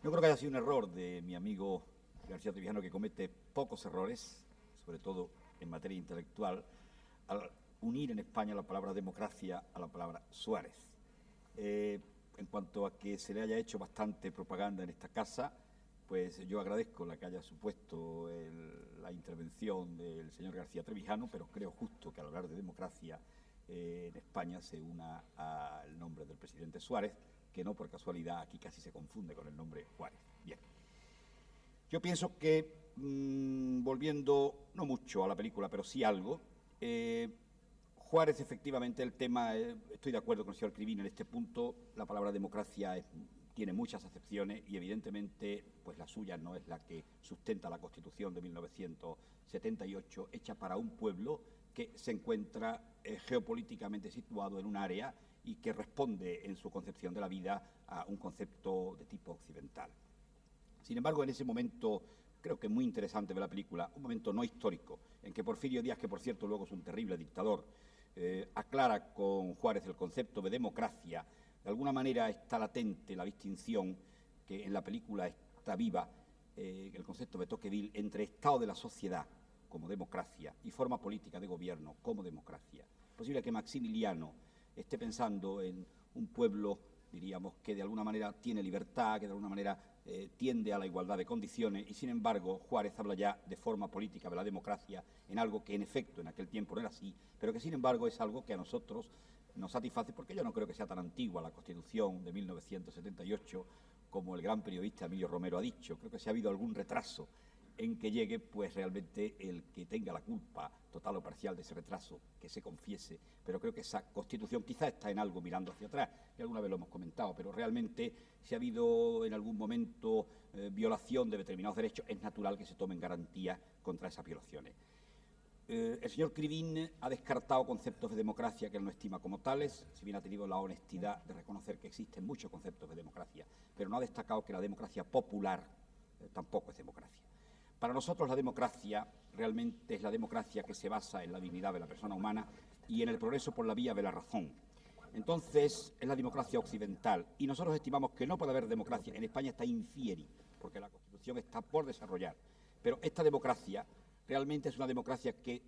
No creo que haya sido un error de mi amigo García Trevijano, que comete pocos errores, sobre todo en materia intelectual al unir en España la palabra democracia a la palabra Suárez. En cuanto a que se le haya hecho bastante propaganda en esta casa, pues yo agradezco la que haya supuesto la intervención del señor García Trevijano, pero creo justo que al hablar de democracia en España se una al nombre del presidente Suárez, que no por casualidad aquí casi se confunde con el nombre Juárez. Bien. Yo pienso que, volviendo no mucho a la película, pero sí algo, Juárez, efectivamente, el tema, estoy de acuerdo con el señor Krivine en este punto, la palabra democracia tiene muchas acepciones y evidentemente pues la suya no es la que sustenta la Constitución de 1978, hecha para un pueblo que se encuentra geopolíticamente situado en un área y que responde en su concepción de la vida a un concepto de tipo occidental. Sin embargo, en ese momento, creo que muy interesante de la película, un momento no histórico, en que Porfirio Díaz, que por cierto luego es un terrible dictador, aclara con Juárez el concepto de democracia. De alguna manera está latente la distinción que en la película está viva, el concepto de Tocqueville, entre estado de la sociedad como democracia y forma política de gobierno como democracia. Es posible que Maximiliano esté pensando en un pueblo, diríamos, que de alguna manera tiene libertad, que de alguna manera tiende a la igualdad de condiciones, y sin embargo Juárez habla ya de forma política de la democracia en algo que en efecto en aquel tiempo no era así, pero que sin embargo es algo que a nosotros nos satisface, porque yo no creo que sea tan antigua la Constitución de 1978 como el gran periodista Emilio Romero ha dicho. Creo que si ha habido algún retraso en que llegue, pues realmente el que tenga la culpa total o parcial de ese retraso, que se confiese, pero creo que esa Constitución quizá está en algo mirando hacia atrás, que alguna vez lo hemos comentado, pero realmente si ha habido en algún momento violación de determinados derechos, es natural que se tomen garantías contra esas violaciones. El señor Krivine ha descartado conceptos de democracia que él no estima como tales, si bien ha tenido la honestidad de reconocer que existen muchos conceptos de democracia, pero no ha destacado que la democracia popular tampoco es democracia. Para nosotros la democracia realmente es la democracia que se basa en la dignidad de la persona humana y en el progreso por la vía de la razón. Entonces es la democracia occidental y nosotros estimamos que no puede haber democracia. En España está infieri, porque la Constitución está por desarrollar. Pero esta democracia realmente es una democracia que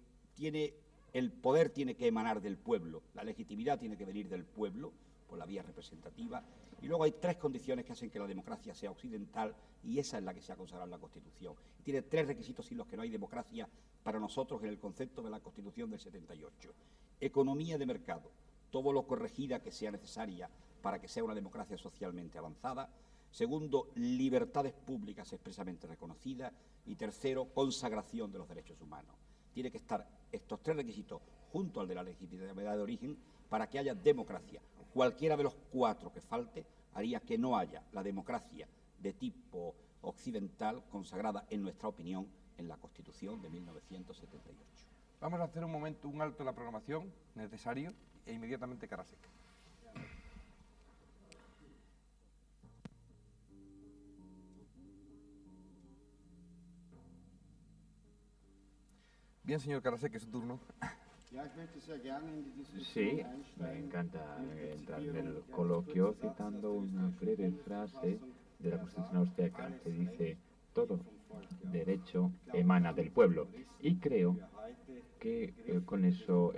el poder tiene que emanar del pueblo, la legitimidad tiene que venir del pueblo por la vía representativa, y luego hay tres condiciones que hacen que la democracia sea occidental, y esa es la que se ha consagrado en la Constitución. Tiene tres requisitos sin los que no hay democracia para nosotros en el concepto de la Constitución del 78. Economía de mercado, todo lo corregida que sea necesaria para que sea una democracia socialmente avanzada. Segundo, libertades públicas expresamente reconocidas. Y tercero, consagración de los derechos humanos. Tiene que estar estos tres requisitos junto al de la legitimidad de origen para que haya democracia. Cualquiera de los cuatro que falte haría que no haya la democracia de tipo occidental consagrada, en nuestra opinión, en la Constitución de 1978. Vamos a hacer un momento, un alto en la programación necesario e inmediatamente cara seca. Bien, señor Karasek, es su turno. Sí, me encanta entrar en el coloquio citando una breve frase de la Constitución austríaca que dice: todo derecho emana del pueblo. Y creo que con eso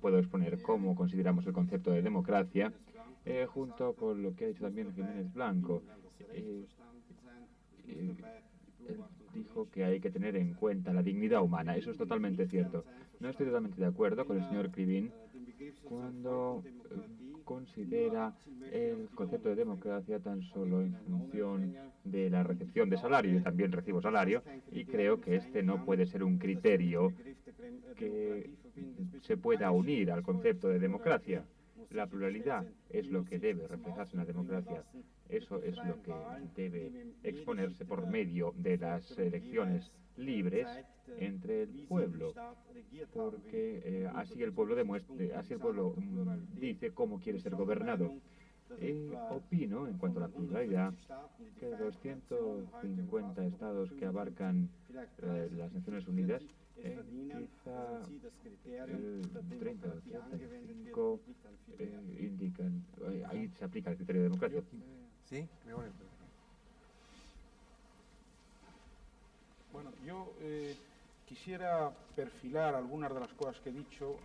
puedo exponer cómo consideramos el concepto de democracia, junto con lo que ha dicho también Jiménez Blanco. Él dijo que hay que tener en cuenta la dignidad humana. Eso es totalmente cierto. No estoy totalmente de acuerdo con el señor Krivine cuando considera el concepto de democracia tan solo en función de la recepción de salario. Yo también recibo salario y creo que este no puede ser un criterio que se pueda unir al concepto de democracia. La pluralidad es lo que debe reflejarse en la democracia. Eso es lo que debe exponerse por medio de las elecciones libres entre el pueblo, porque así el pueblo dice cómo quiere ser gobernado. Opino, en cuanto a la pluralidad, que 250 estados que abarcan las Naciones Unidas, quizá 30 o 35 indican, ahí se aplica el criterio de democracia. Sí, Bueno, yo quisiera perfilar algunas de las cosas que he dicho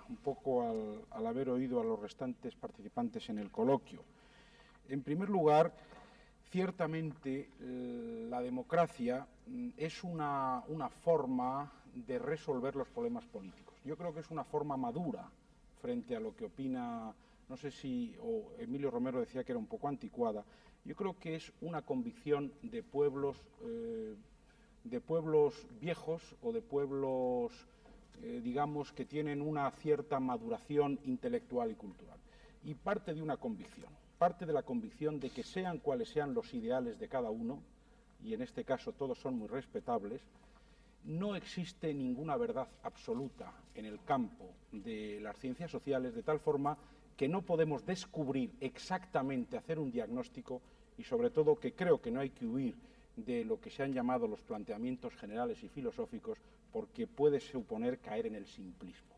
un poco al haber oído a los restantes participantes en el coloquio. En primer lugar, ciertamente la democracia es una forma de resolver los problemas políticos. Yo creo que es una forma madura frente a lo que opina, no sé si Emilio Romero decía que era un poco anticuada. Yo creo que es una convicción de pueblos viejos o de pueblos, digamos, que tienen una cierta maduración intelectual y cultural. Y parte de una convicción, parte de la convicción de que sean cuales sean los ideales de cada uno, y en este caso todos son muy respetables, no existe ninguna verdad absoluta en el campo de las ciencias sociales, de tal forma que no podemos descubrir exactamente, hacer un diagnóstico, y sobre todo que creo que no hay que huir de lo que se han llamado los planteamientos generales y filosóficos, porque puede suponer caer en el simplismo.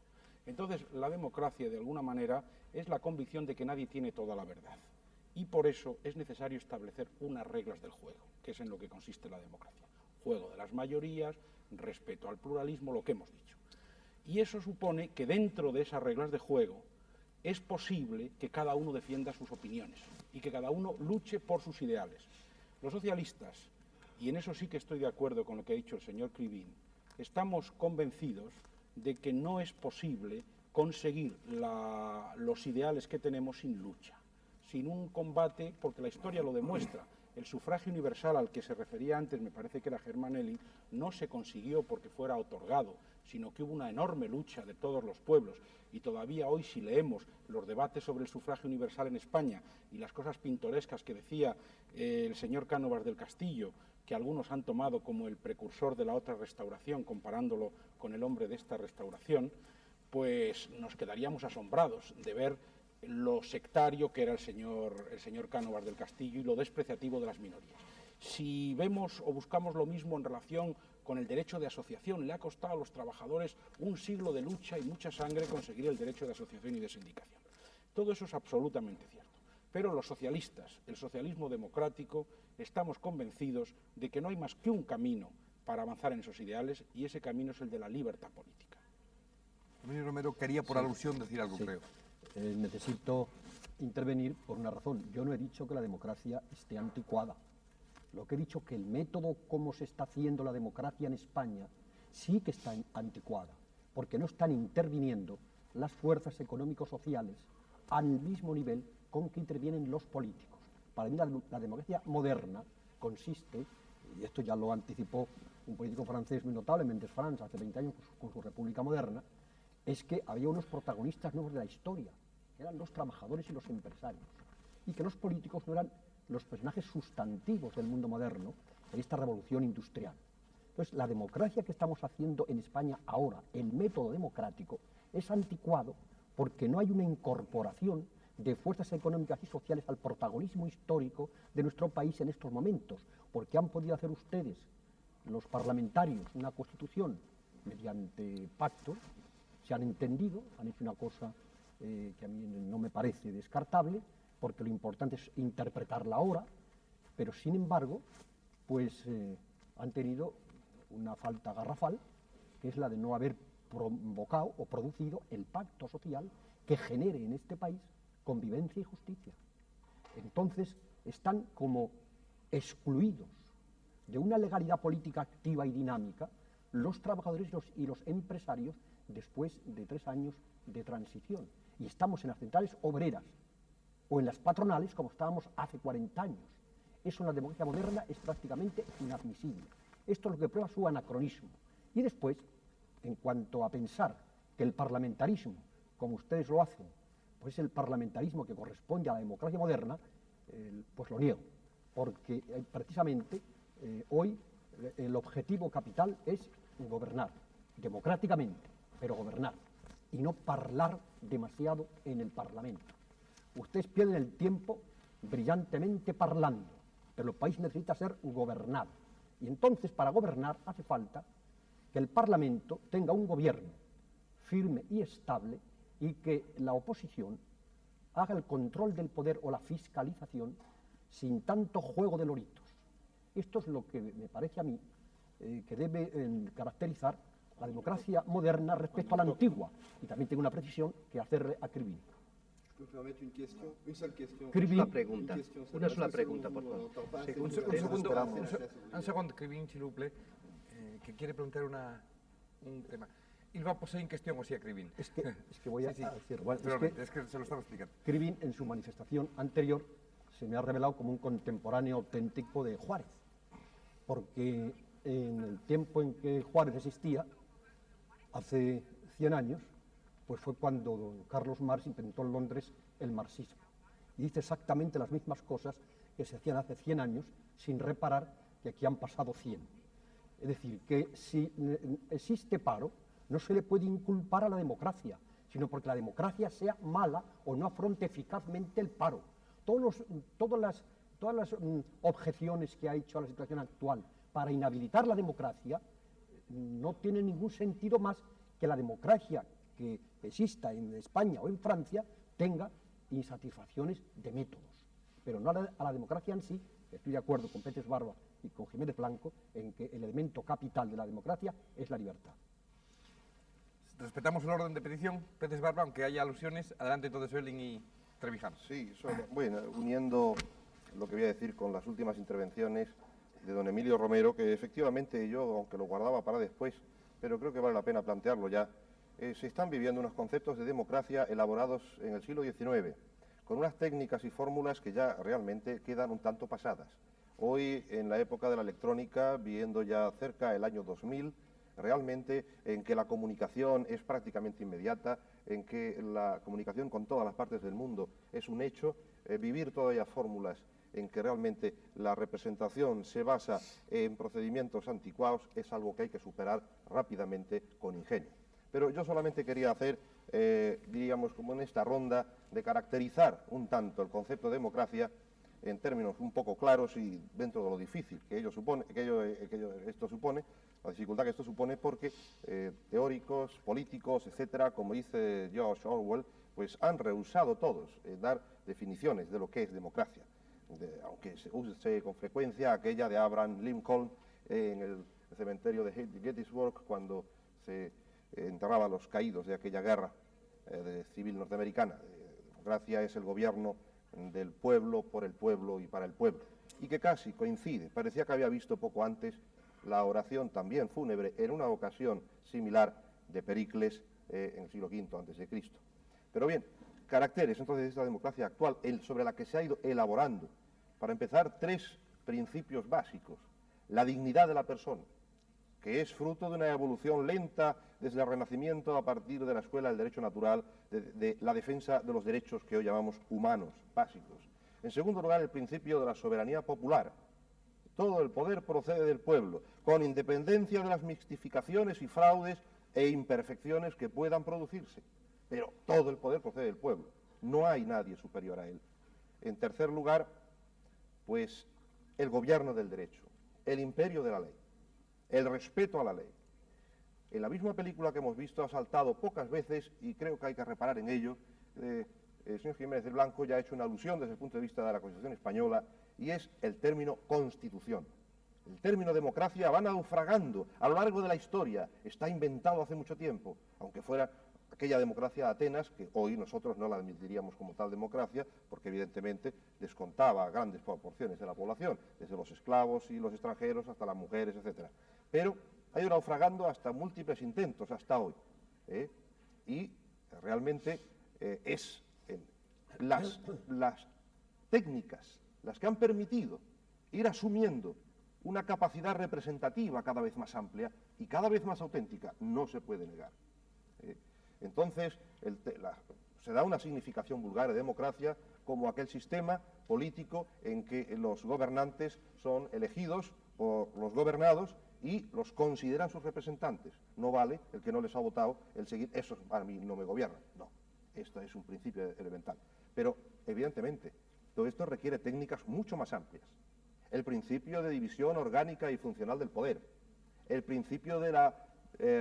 Entonces, la democracia, de alguna manera, es la convicción de que nadie tiene toda la verdad. Y por eso es necesario establecer unas reglas del juego, que es en lo que consiste la democracia. Juego de las mayorías, respeto al pluralismo, lo que hemos dicho. Y eso supone que dentro de esas reglas de juego es posible que cada uno defienda sus opiniones y que cada uno luche por sus ideales. Los socialistas, y en eso sí que estoy de acuerdo con lo que ha dicho el señor Krivin, estamos convencidos de que no es posible conseguir los ideales que tenemos sin lucha, sin un combate, porque la historia lo demuestra. El sufragio universal al que se refería antes, me parece que era Germanelli, no se consiguió porque fuera otorgado, sino que hubo una enorme lucha de todos los pueblos. Y todavía hoy, si leemos los debates sobre el sufragio universal en España y las cosas pintorescas que decía el señor Cánovas del Castillo, que algunos han tomado como el precursor de la otra restauración, comparándolo con el hombre de esta restauración, pues nos quedaríamos asombrados de ver lo sectario que era el señor Cánovas del Castillo y lo despreciativo de las minorías. Si vemos o buscamos lo mismo en relación con el derecho de asociación, le ha costado a los trabajadores un siglo de lucha y mucha sangre conseguir el derecho de asociación y de sindicación. Todo eso es absolutamente cierto. Pero los socialistas, el socialismo democrático, estamos convencidos de que no hay más que un camino para avanzar en esos ideales, y ese camino es el de la libertad política. Emilio Romero quería, por alusión, decir algo, creo. Necesito intervenir por una razón. Yo no he dicho que la democracia esté anticuada. Lo que he dicho que el método como se está haciendo la democracia en España sí que está anticuada, porque no están interviniendo las fuerzas económico-sociales al mismo nivel con que intervienen los políticos. Para mí la democracia moderna consiste, y esto ya lo anticipó un político francés muy notable, Mendes France, hace 20 años con su República Moderna, es que había unos protagonistas nuevos de la historia, que eran los trabajadores y los empresarios, y que los políticos no eran los personajes sustantivos del mundo moderno en esta revolución industrial. Entonces, la democracia que estamos haciendo en España ahora, el método democrático, es anticuado porque no hay una incorporación de fuerzas económicas y sociales al protagonismo histórico de nuestro país en estos momentos, porque han podido hacer ustedes, los parlamentarios, una constitución mediante pacto, se han entendido, han hecho una cosa que a mí no me parece descartable, porque lo importante es interpretarla ahora, pero sin embargo, pues han tenido una falta garrafal, que es la de no haber provocado o producido el pacto social que genere en este país convivencia y justicia. Entonces, están como excluidos de una legalidad política activa y dinámica los trabajadores y los empresarios después de 3 años de transición. Y estamos en las centrales obreras o en las patronales como estábamos hace 40 años. Eso en la democracia moderna es prácticamente inadmisible. Esto es lo que prueba su anacronismo. Y después, en cuanto a pensar que el parlamentarismo, como ustedes lo hacen, pues es el parlamentarismo que corresponde a la democracia moderna, pues lo niego. Porque precisamente hoy el objetivo capital es gobernar, democráticamente, pero gobernar, y no parlar demasiado en el Parlamento. Ustedes pierden el tiempo brillantemente parlando, pero el país necesita ser gobernado. Y entonces, para gobernar, hace falta que el Parlamento tenga un gobierno firme y estable y que la oposición haga el control del poder o la fiscalización sin tanto juego de loritos. Esto es lo que me parece a mí que debe caracterizar la democracia moderna respecto a la antigua. Y también tengo una precisión que hacerle a Krivine. Una sola pregunta, por favor. Un segundo, Krivine, s'il vous plaît, que quiere plantear un tema. Il va posar en cuestión, o sea, Krivine. Es que voy a decir, bueno, es que se lo estaba explicando. Krivine, en su manifestación anterior, se me ha revelado como un contemporáneo auténtico de Juárez, porque en el tiempo en que Juárez existía, hace 100 años, pues fue cuando don Carlos Marx inventó en Londres el marxismo. Y dice exactamente las mismas cosas que se hacían hace 100 años, sin reparar que aquí han pasado 100. Es decir, que si existe paro, no se le puede inculpar a la democracia, sino porque la democracia sea mala o no afronte eficazmente el paro. Todas las objeciones que ha hecho a la situación actual para inhabilitar la democracia no tienen ningún sentido más que la democracia que exista en España o en Francia tenga insatisfacciones de métodos, pero no a la democracia en sí. Estoy de acuerdo con Pérez Barba y con Jiménez Blanco en que el elemento capital de la democracia es la libertad. Respetamos el orden de petición, Pérez Barba, aunque haya alusiones. Adelante, entonces, Oelling y Trevijano. Sí, bueno, uniendo lo que voy a decir con las últimas intervenciones de don Emilio Romero, que efectivamente yo, aunque lo guardaba para después, pero creo que vale la pena plantearlo ya, se están viviendo unos conceptos de democracia elaborados en el siglo XIX, con unas técnicas y fórmulas que ya realmente quedan un tanto pasadas. Hoy, en la época de la electrónica, viendo ya cerca el año 2000, realmente en que la comunicación es prácticamente inmediata, en que la comunicación con todas las partes del mundo es un hecho, vivir todavía fórmulas en que realmente la representación se basa en procedimientos anticuados es algo que hay que superar rápidamente con ingenio. Pero yo solamente quería hacer, diríamos, como en esta ronda, de caracterizar un tanto el concepto de democracia en términos un poco claros y dentro de lo difícil que esto supone, la dificultad que esto supone, porque teóricos, políticos, etcétera, como dice George Orwell, pues han rehusado todos dar definiciones de lo que es democracia, aunque se use con frecuencia aquella de Abraham Lincoln en el cementerio de Gettysburg, cuando se enterraba a los caídos de aquella guerra civil norteamericana. Democracia es el gobierno del pueblo, por el pueblo y para el pueblo. Y que casi coincide, parecía que había visto poco antes la oración también fúnebre en una ocasión similar de Pericles en el siglo V a.C. Pero bien, caracteres entonces de esta democracia actual sobre la que se ha ido elaborando. Para empezar, 3 principios básicos. La dignidad de la persona, que es fruto de una evolución lenta desde el Renacimiento a partir de la escuela del derecho natural, de la defensa de los derechos que hoy llamamos humanos, básicos. En segundo lugar, el principio de la soberanía popular. Todo el poder procede del pueblo, con independencia de las mixtificaciones y fraudes e imperfecciones que puedan producirse. Pero todo el poder procede del pueblo, no hay nadie superior a él. En tercer lugar, pues el gobierno del derecho, el imperio de la ley, el respeto a la ley. En la misma película que hemos visto ha saltado pocas veces, y creo que hay que reparar en ello, el señor Jiménez del Blanco ya ha hecho una alusión desde el punto de vista de la Constitución española, y es el término constitución. El término democracia va naufragando a lo largo de la historia, está inventado hace mucho tiempo, aunque fuera aquella democracia de Atenas, que hoy nosotros no la admitiríamos como tal democracia, porque evidentemente descontaba a grandes proporciones de la población, desde los esclavos y los extranjeros hasta las mujeres, etc. Pero ha ido naufragando hasta múltiples intentos hasta hoy. Y realmente es las técnicas las que han permitido ir asumiendo una capacidad representativa cada vez más amplia y cada vez más auténtica, no se puede negar. Entonces, se da una significación vulgar de democracia como aquel sistema político en que los gobernantes son elegidos por los gobernados y los consideran sus representantes. No vale el que no les ha votado el seguir, eso para mí no me gobierna. No, esto es un principio elemental. Pero, evidentemente, todo esto requiere técnicas mucho más amplias. El principio de división orgánica y funcional del poder, el principio de la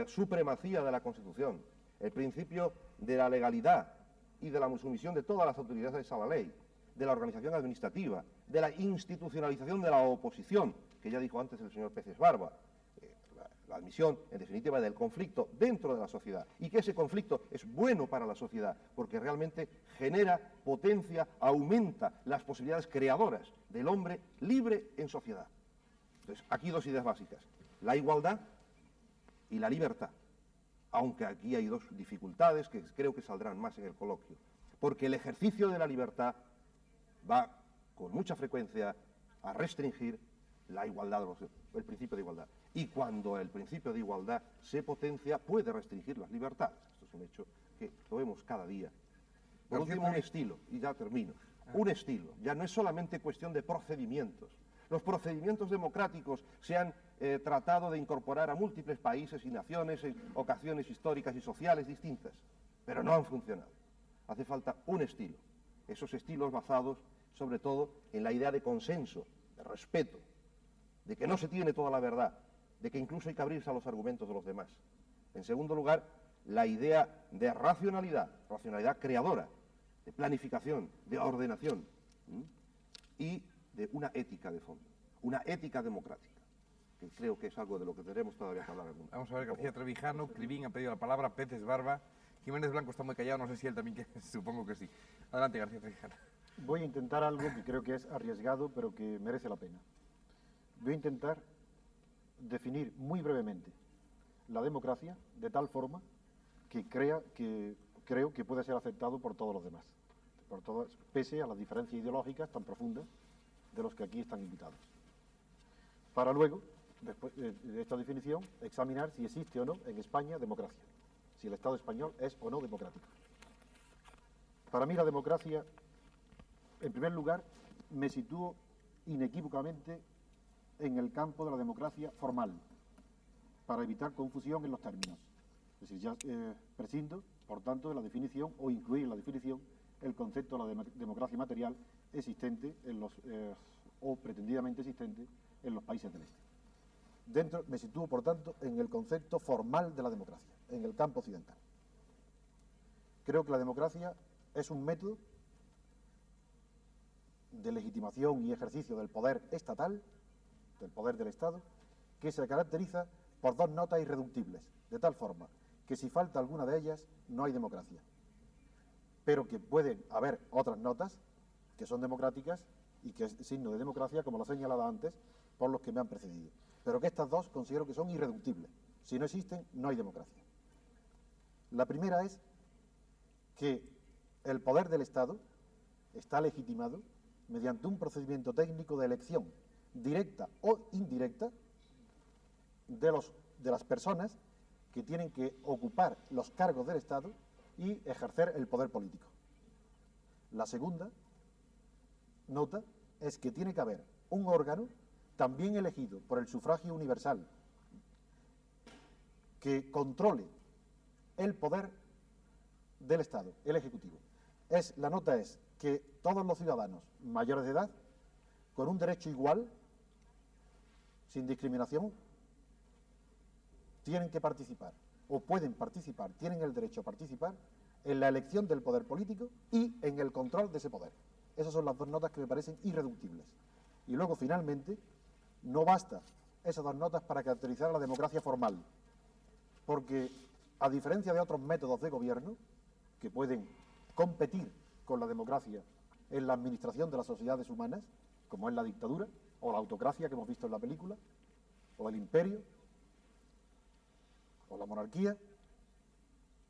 supremacía de la Constitución, el principio de la legalidad y de la sumisión de todas las autoridades a la ley, de la organización administrativa, de la institucionalización de la oposición, que ya dijo antes el señor Pérez Barba. la admisión, en definitiva, del conflicto dentro de la sociedad, y que ese conflicto es bueno para la sociedad, porque realmente genera, potencia, aumenta las posibilidades creadoras del hombre libre en sociedad. Entonces, aquí dos ideas básicas: la igualdad y la libertad, aunque aquí hay dos dificultades que creo que saldrán más en el coloquio, porque el ejercicio de la libertad va con mucha frecuencia a restringir la igualdad, el principio de igualdad. Y cuando el principio de igualdad se potencia, puede restringir las libertades. Esto es un hecho que lo vemos cada día. Por último, un estilo, y ya termino. Un estilo, ya no es solamente cuestión de procedimientos. Los procedimientos democráticos se han tratado de incorporar a múltiples países y naciones en ocasiones históricas y sociales distintas, pero no han funcionado. Hace falta un estilo. Esos estilos basados, sobre todo, en la idea de consenso, de respeto, de que no se tiene toda la verdad, de que incluso hay que abrirse a los argumentos de los demás. En segundo lugar, la idea de racionalidad creadora, de planificación, de ordenación, y de una ética de fondo, una ética democrática, que creo que es algo de lo que tenemos todavía que hablar. Vamos a ver, García Trevijano, Clivín ha pedido la palabra, Pérez Barba, Jiménez Blanco está muy callado, no sé si él también quiere, supongo que sí. Adelante, García Trevijano. Voy a intentar algo que creo que es arriesgado, pero que merece la pena. Voy a intentar definir muy brevemente la democracia de tal forma que creo que puede ser aceptado por todos los demás, pese a las diferencias ideológicas tan profundas de los que aquí están invitados. Para luego, después de esta definición, examinar si existe o no en España democracia, si el Estado español es o no democrático. Para mí la democracia, en primer lugar, me sitúo inequívocamente en el campo de la democracia formal, para evitar confusión en los términos. Es decir, ya prescindo, por tanto, de la definición o incluir en la definición el concepto de la democracia material existente o pretendidamente existente en los países del este. Me sitúo, por tanto, en el concepto formal de la democracia, en el campo occidental. Creo que la democracia es un método de legitimación y ejercicio del poder estatal, del poder del Estado, que se caracteriza por dos notas irreductibles, de tal forma que si falta alguna de ellas no hay democracia, pero que pueden haber otras notas que son democráticas y que es signo de democracia, como lo señalaba antes por los que me han precedido, pero que estas dos considero que son irreductibles. Si no existen, no hay democracia. La primera es que el poder del Estado está legitimado mediante un procedimiento técnico de elección directa o indirecta de las personas que tienen que ocupar los cargos del Estado y ejercer el poder político. La segunda nota es que tiene que haber un órgano también elegido por el sufragio universal que controle el poder del Estado, el Ejecutivo. La nota es que todos los ciudadanos mayores de edad, con un derecho igual, sin discriminación, tienen que participar, o pueden participar, tienen el derecho a participar en la elección del poder político y en el control de ese poder. Esas son las dos notas que me parecen irreductibles. Y luego, finalmente, no basta esas dos notas para caracterizar la democracia formal, porque, a diferencia de otros métodos de gobierno que pueden competir con la democracia en la administración de las sociedades humanas, como es la dictadura o la autocracia que hemos visto en la película, o el imperio, o la monarquía,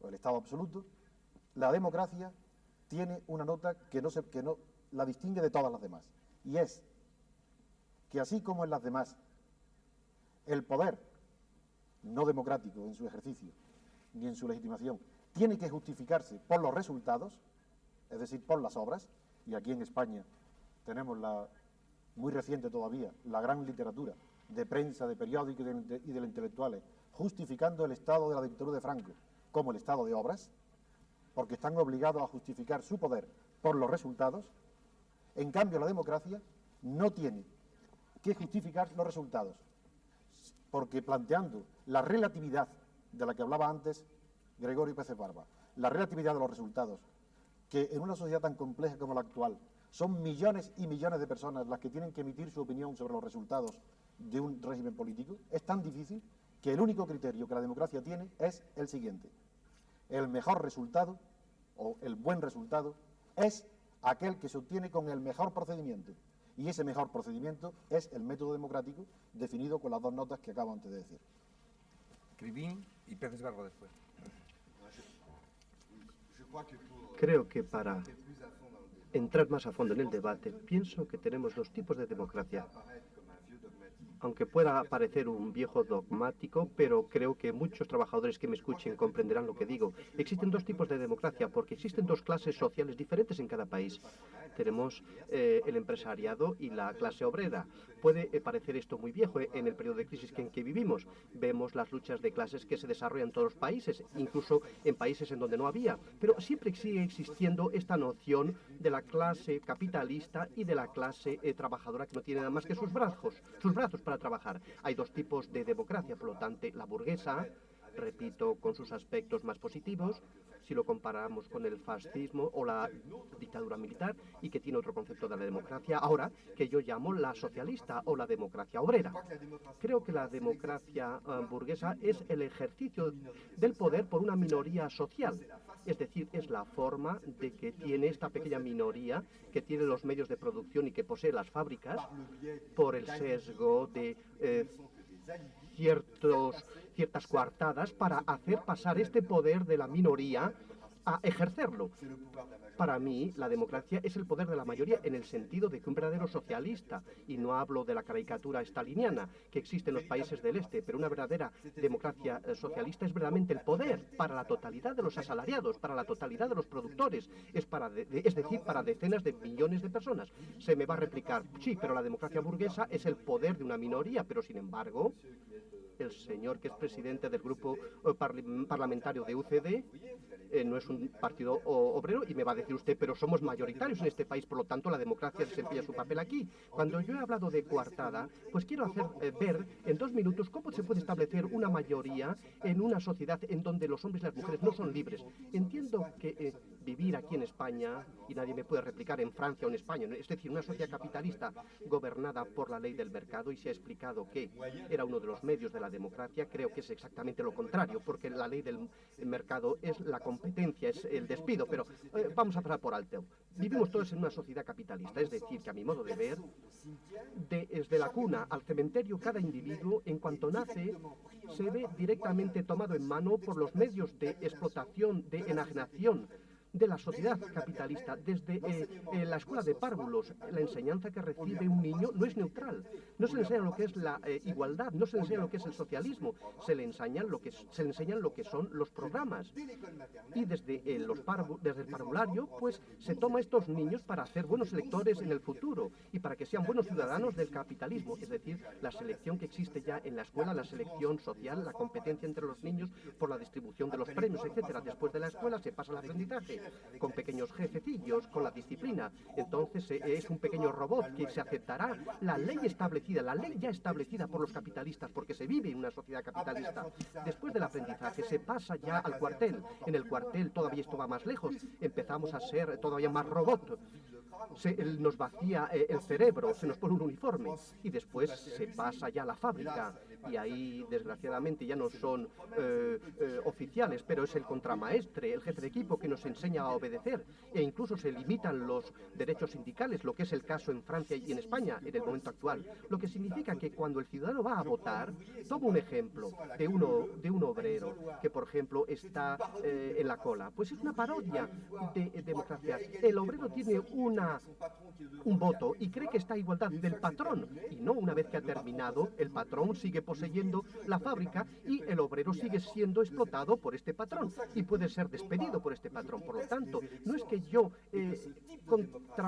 o el Estado absoluto, la democracia tiene una nota que no la distingue de todas las demás, y es que así como en las demás el poder no democrático en su ejercicio ni en su legitimación tiene que justificarse por los resultados, es decir, por las obras, y aquí en España tenemos muy reciente todavía, la gran literatura de prensa, de periódicos y de los intelectuales, justificando el estado de la dictadura de Franco como el estado de obras, porque están obligados a justificar su poder por los resultados. En cambio, la democracia no tiene que justificar los resultados, porque planteando la relatividad de la que hablaba antes Gregorio Pérez Barba, la relatividad de los resultados, que en una sociedad tan compleja como la actual son millones y millones de personas las que tienen que emitir su opinión sobre los resultados de un régimen político, es tan difícil que el único criterio que la democracia tiene es el siguiente: el mejor resultado o el buen resultado es aquel que se obtiene con el mejor procedimiento, y ese mejor procedimiento es el método democrático definido con las dos notas que acabo antes de decir. Cribín y Pérez Garro después. Creo que para entrar más a fondo en el debate, pienso que tenemos dos tipos de democracia. Aunque pueda parecer un viejo dogmático, pero creo que muchos trabajadores que me escuchen comprenderán lo que digo. Existen dos tipos de democracia porque existen dos clases sociales diferentes en cada país. Tenemos el empresariado y la clase obrera. Puede parecer esto muy viejo en el periodo de crisis en que vivimos. Vemos las luchas de clases que se desarrollan en todos los países, incluso en países en donde no había. Pero siempre sigue existiendo esta noción de la clase capitalista y de la clase trabajadora que no tiene nada más que sus brazos para trabajar. Hay dos tipos de democracia, por lo tanto, la burguesa, repito, con sus aspectos más positivos, si lo comparamos con el fascismo o la dictadura militar, y que tiene otro concepto de la democracia ahora, que yo llamo la socialista o la democracia obrera. Creo que la democracia burguesa es el ejercicio del poder por una minoría social, es decir, es la forma de que tiene esta pequeña minoría que tiene los medios de producción y que posee las fábricas por el sesgo de ciertas coartadas para hacer pasar este poder de la minoría a ejercerlo. Para mí, la democracia es el poder de la mayoría en el sentido de que un verdadero socialista, y no hablo de la caricatura staliniana que existe en los países del este, pero una verdadera democracia socialista es verdaderamente el poder para la totalidad de los asalariados, para la totalidad de los productores, es decir, para decenas de millones de personas. Se me va a replicar, sí, pero la democracia burguesa es el poder de una minoría, pero sin embargo, el señor que es presidente del grupo parlamentario de UCD no es un partido obrero, y me va a decir usted, pero somos mayoritarios en este país, por lo tanto la democracia desempeña su papel aquí. Cuando yo he hablado de coartada, pues quiero hacer ver en 2 minutos cómo se puede establecer una mayoría en una sociedad en donde los hombres y las mujeres no son libres. Entiendo que vivir aquí en España, y nadie me puede replicar en Francia o en España, es decir, una sociedad capitalista gobernada por la ley del mercado, y se ha explicado que era uno de los medios de la democracia. Creo que es exactamente lo contrario, porque la ley del mercado es la competencia, es el despido, pero vamos a pasar por alto. Vivimos todos en una sociedad capitalista, es decir, que a mi modo de ver, desde la cuna al cementerio, cada individuo, en cuanto nace, se ve directamente tomado en mano por los medios de explotación, de enajenación de la sociedad capitalista. Desde la escuela de párvulos, la enseñanza que recibe un niño no es neutral. No se le enseña lo que es la igualdad, no se le enseña lo que es el socialismo, se le enseñan lo que son los programas. Y desde el parvulario, pues se toma a estos niños para hacer buenos electores en el futuro y para que sean buenos ciudadanos del capitalismo, es decir, la selección que existe ya en la escuela, la selección social, la competencia entre los niños por la distribución de los premios, etcétera. Después de la escuela se pasa al aprendizaje con pequeños jefecillos, con la disciplina. Entonces es un pequeño robot que se aceptará la ley establecida, la ley ya establecida por los capitalistas, porque se vive en una sociedad capitalista. Después del aprendizaje se pasa ya al cuartel. En el cuartel todavía esto va más lejos, empezamos a ser todavía más robot. Nos vacía el cerebro, se nos pone un uniforme, y después se pasa ya a la fábrica, y ahí desgraciadamente ya no son oficiales, pero es el contramaestre, el jefe de equipo que nos enseña a obedecer, e incluso se limitan los derechos sindicales, lo que es el caso en Francia y en España en el momento actual, lo que significa que cuando el ciudadano va a votar, tomo un ejemplo de un obrero que, por ejemplo, está en la cola, pues es una parodia de democracia. El obrero tiene un voto y cree que está a igualdad del patrón, y no, una vez que ha terminado, el patrón sigue poseyendo la fábrica y el obrero sigue siendo explotado por este patrón y puede ser despedido por este patrón. Por lo tanto, no es que yo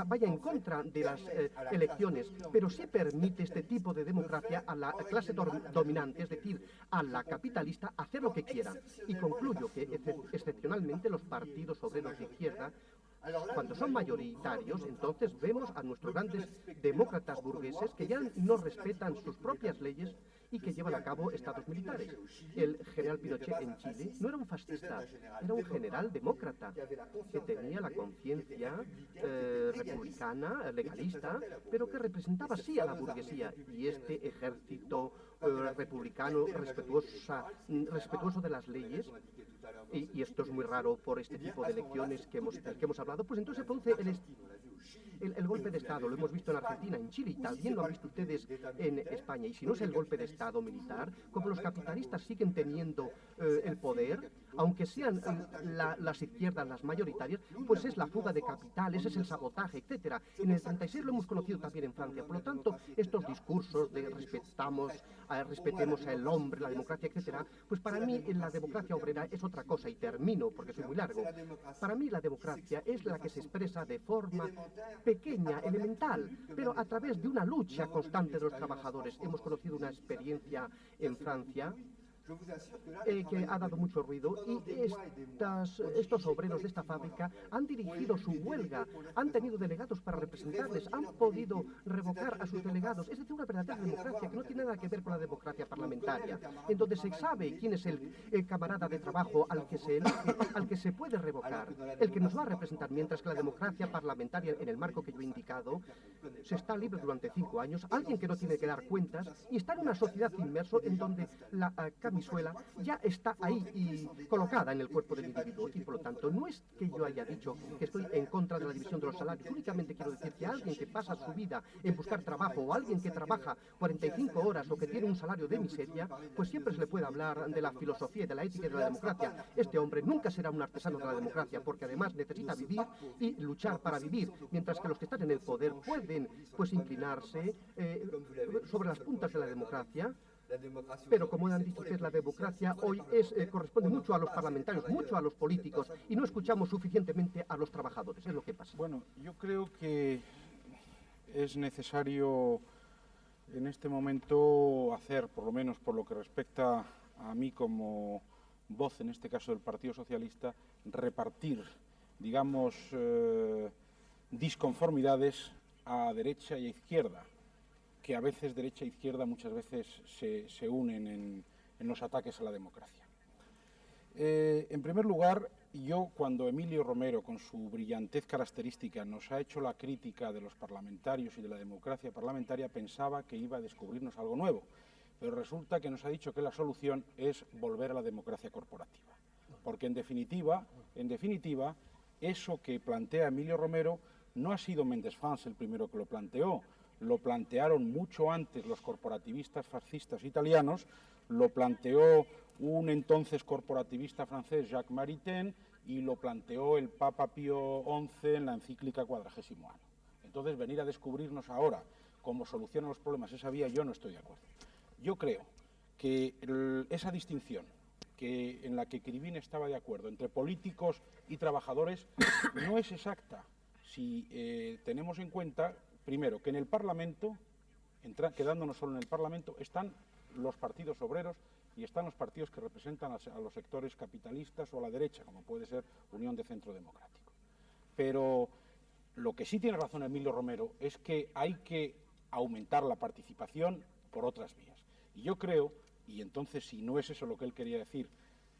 vaya en contra de las elecciones, pero sí permite este tipo de democracia a la clase dominante, es decir, a la capitalista, hacer lo que quiera. Y concluyo que excepcionalmente los partidos obreros de izquierda, cuando son mayoritarios, entonces vemos a nuestros grandes demócratas burgueses que ya no respetan sus propias leyes y que llevan a cabo estados militares. El general Pinochet en Chile no era un fascista, era un general demócrata que tenía la conciencia republicana, legalista, pero que representaba sí a la burguesía. Y este ejército republicano, respetuoso de las leyes, y esto es muy raro por este tipo de elecciones que hemos hablado, pues entonces se produce el golpe de Estado. Lo hemos visto en Argentina, en Chile, y también lo han visto ustedes en España. Y si no es el golpe de Estado militar, como los capitalistas siguen teniendo el poder, aunque sean las izquierdas las mayoritarias, pues es la fuga de capitales, es el sabotaje, etcétera. En el 36 lo hemos conocido también en Francia. Por lo tanto, estos discursos de respetemos al hombre, la democracia, etcétera, pues para mí la democracia obrera es otra cosa, y termino porque soy muy largo. Para mí la democracia es la que se expresa de forma pequeña, elemental, pero a través de una lucha constante de los trabajadores. Hemos conocido una experiencia en Francia que ha dado mucho ruido, y estos obreros de esta fábrica han dirigido su huelga, han tenido delegados para representarles, han podido revocar a sus delegados. Es decir, una verdadera democracia que no tiene nada que ver con la democracia parlamentaria, en donde se sabe quién es el camarada de trabajo al que se elige, al que se puede revocar, el que nos va a representar, mientras que la democracia parlamentaria, en el marco que yo he indicado, se está libre durante 5 años, alguien que no tiene que dar cuentas, y está en una sociedad inmerso en donde la camisula ya está ahí y colocada en el cuerpo del individuo, y por lo tanto no es que yo haya dicho que estoy en contra de la división de los salarios, únicamente quiero decir que alguien que pasa su vida en buscar trabajo, o alguien que trabaja 45 horas o que tiene un salario de miseria, pues siempre se le puede hablar de la filosofía y de la ética y de la democracia. Este hombre nunca será un artesano de la democracia, porque además necesita vivir y luchar para vivir, mientras que los que están en el poder pueden pues inclinarse sobre las puntas de la democracia. Pero como han dicho ustedes, la democracia hoy corresponde mucho a los parlamentarios, mucho a los políticos, y no escuchamos suficientemente a los trabajadores, es lo que pasa. Bueno, yo creo que es necesario en este momento hacer, por lo menos por lo que respecta a mí como voz, en este caso del Partido Socialista, repartir, digamos, disconformidades a derecha y a izquierda, que a veces derecha e izquierda muchas veces se unen en los ataques a la democracia. En primer lugar, yo cuando Emilio Romero, con su brillantez característica, nos ha hecho la crítica de los parlamentarios y de la democracia parlamentaria, pensaba que iba a descubrirnos algo nuevo, pero resulta que nos ha dicho que la solución es volver a la democracia corporativa, porque en definitiva, eso que plantea Emilio Romero no ha sido Méndez Fans el primero que lo planteó. Lo plantearon mucho antes los corporativistas fascistas italianos, lo planteó un entonces corporativista francés, Jacques Maritain, y lo planteó el Papa Pío XI en la encíclica Quadragésimo Anno. Entonces, venir a descubrirnos ahora cómo solución a los problemas esa vía, yo no estoy de acuerdo. Yo creo que esa distinción en la que Krivine estaba de acuerdo entre políticos y trabajadores no es exacta si tenemos en cuenta, primero, que en el Parlamento, quedándonos solo en el Parlamento, están los partidos obreros y están los partidos que representan a los sectores capitalistas o a la derecha, como puede ser Unión de Centro Democrático. Pero lo que sí tiene razón Emilio Romero es que hay que aumentar la participación por otras vías. Y yo creo, y entonces si no es eso lo que él quería decir,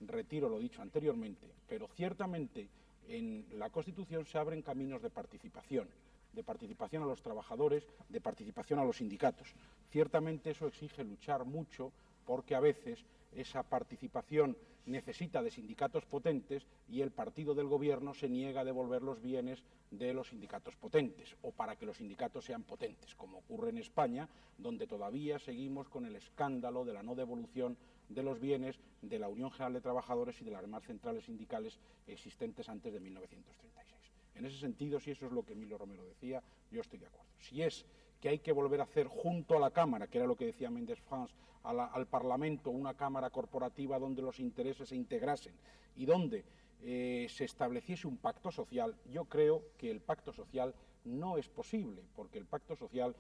retiro lo dicho anteriormente, pero ciertamente en la Constitución se abren caminos de participación a los trabajadores, de participación a los sindicatos. Ciertamente eso exige luchar mucho, porque a veces esa participación necesita de sindicatos potentes y el partido del gobierno se niega a devolver los bienes de los sindicatos potentes, o para que los sindicatos sean potentes, como ocurre en España, donde todavía seguimos con el escándalo de la no devolución de los bienes de la Unión General de Trabajadores y de las demás centrales sindicales existentes antes de 1936. En ese sentido, si eso es lo que Emilio Romero decía, yo estoy de acuerdo. Si es que hay que volver a hacer junto a la Cámara, que era lo que decía Méndez Fans, al Parlamento, una Cámara corporativa donde los intereses se integrasen y donde se estableciese un pacto social, yo creo que el pacto social no es posible, porque el pacto social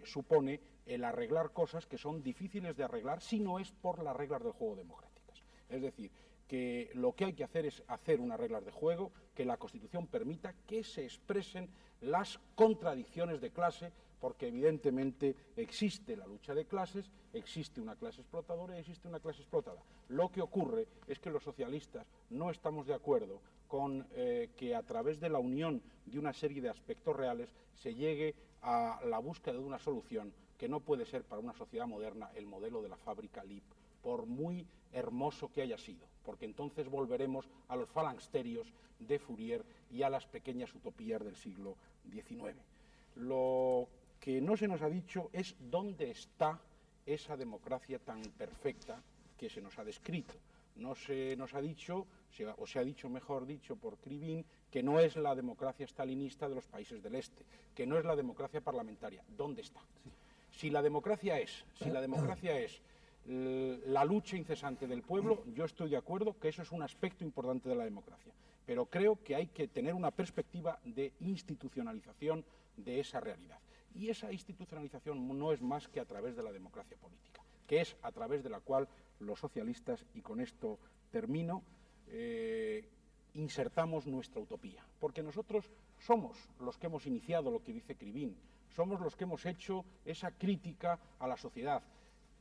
supone el arreglar cosas que son difíciles de arreglar si no es por las reglas del juego democráticas. Es decir, que lo que hay que hacer es hacer unas reglas de juego que la Constitución permita que se expresen las contradicciones de clase, porque evidentemente existe la lucha de clases, existe una clase explotadora y existe una clase explotada. Lo que ocurre es que los socialistas no estamos de acuerdo con que a través de la unión de una serie de aspectos reales se llegue a la búsqueda de una solución que no puede ser para una sociedad moderna el modelo de la fábrica LIP, por muy hermoso que haya sido, porque entonces volveremos a los falangsterios de Fourier y a las pequeñas utopías del siglo XIX. Lo que no se nos ha dicho es dónde está esa democracia tan perfecta que se nos ha descrito. No se nos ha dicho, o se ha dicho, mejor dicho, por Krivine, que no es la democracia stalinista de los países del Este, que no es la democracia parlamentaria. ¿Dónde está? Sí. Si la democracia es la lucha incesante del pueblo, yo estoy de acuerdo que eso es un aspecto importante de la democracia, pero creo que hay que tener una perspectiva de institucionalización de esa realidad. Y esa institucionalización no es más que a través de la democracia política, que es a través de la cual los socialistas, y con esto termino, insertamos nuestra utopía, porque nosotros somos los que hemos iniciado lo que dice Krivine, somos los que hemos hecho esa crítica a la sociedad.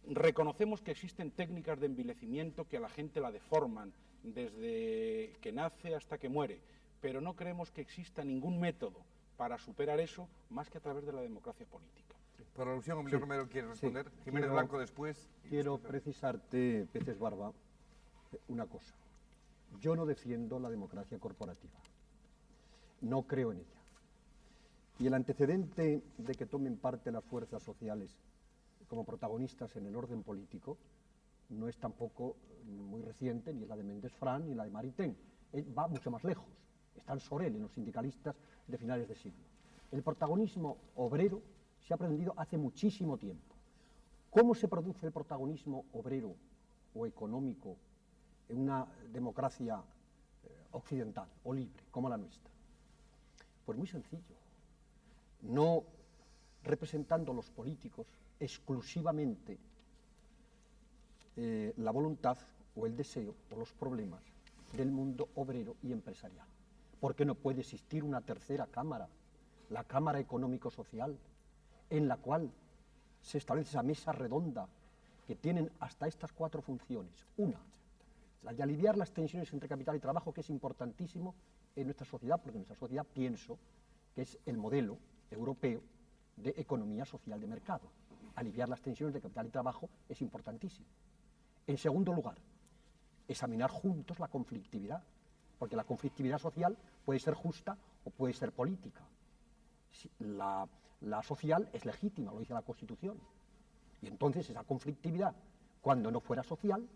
Reconocemos que existen técnicas de envilecimiento que a la gente la deforman desde que nace hasta que muere, pero no creemos que exista ningún método para superar eso más que a través de la democracia política. Por alusión, Emilio Romero quiere responder. Sí, Jiménez Blanco después. Quiero precisarte, Peces Barba, una cosa. Yo no defiendo la democracia corporativa. No creo en ella. Y el antecedente de que tomen parte las fuerzas sociales como protagonistas en el orden político no es tampoco muy reciente, ni es la de Méndez Fran, ni la de Maritain. Va mucho más lejos. Están Sorel en los sindicalistas de finales de siglo. El protagonismo obrero se ha aprendido hace muchísimo tiempo. ¿Cómo se produce el protagonismo obrero o económico en una democracia occidental o libre como la nuestra? Pues muy sencillo. No representando los políticos exclusivamente la voluntad o el deseo o los problemas del mundo obrero y empresarial. Porque no puede existir una tercera cámara, la Cámara Económico-Social, en la cual se establece esa mesa redonda que tienen hasta estas 4 funciones. Una, la de aliviar las tensiones entre capital y trabajo, que es importantísimo en nuestra sociedad, porque nuestra sociedad pienso que es el modelo europeo de economía social de mercado. Aliviar las tensiones de capital y trabajo es importantísimo. En segundo lugar, examinar juntos la conflictividad, porque la conflictividad social puede ser justa o puede ser política. La social es legítima, lo dice la Constitución. Y entonces esa conflictividad, cuando no fuera social,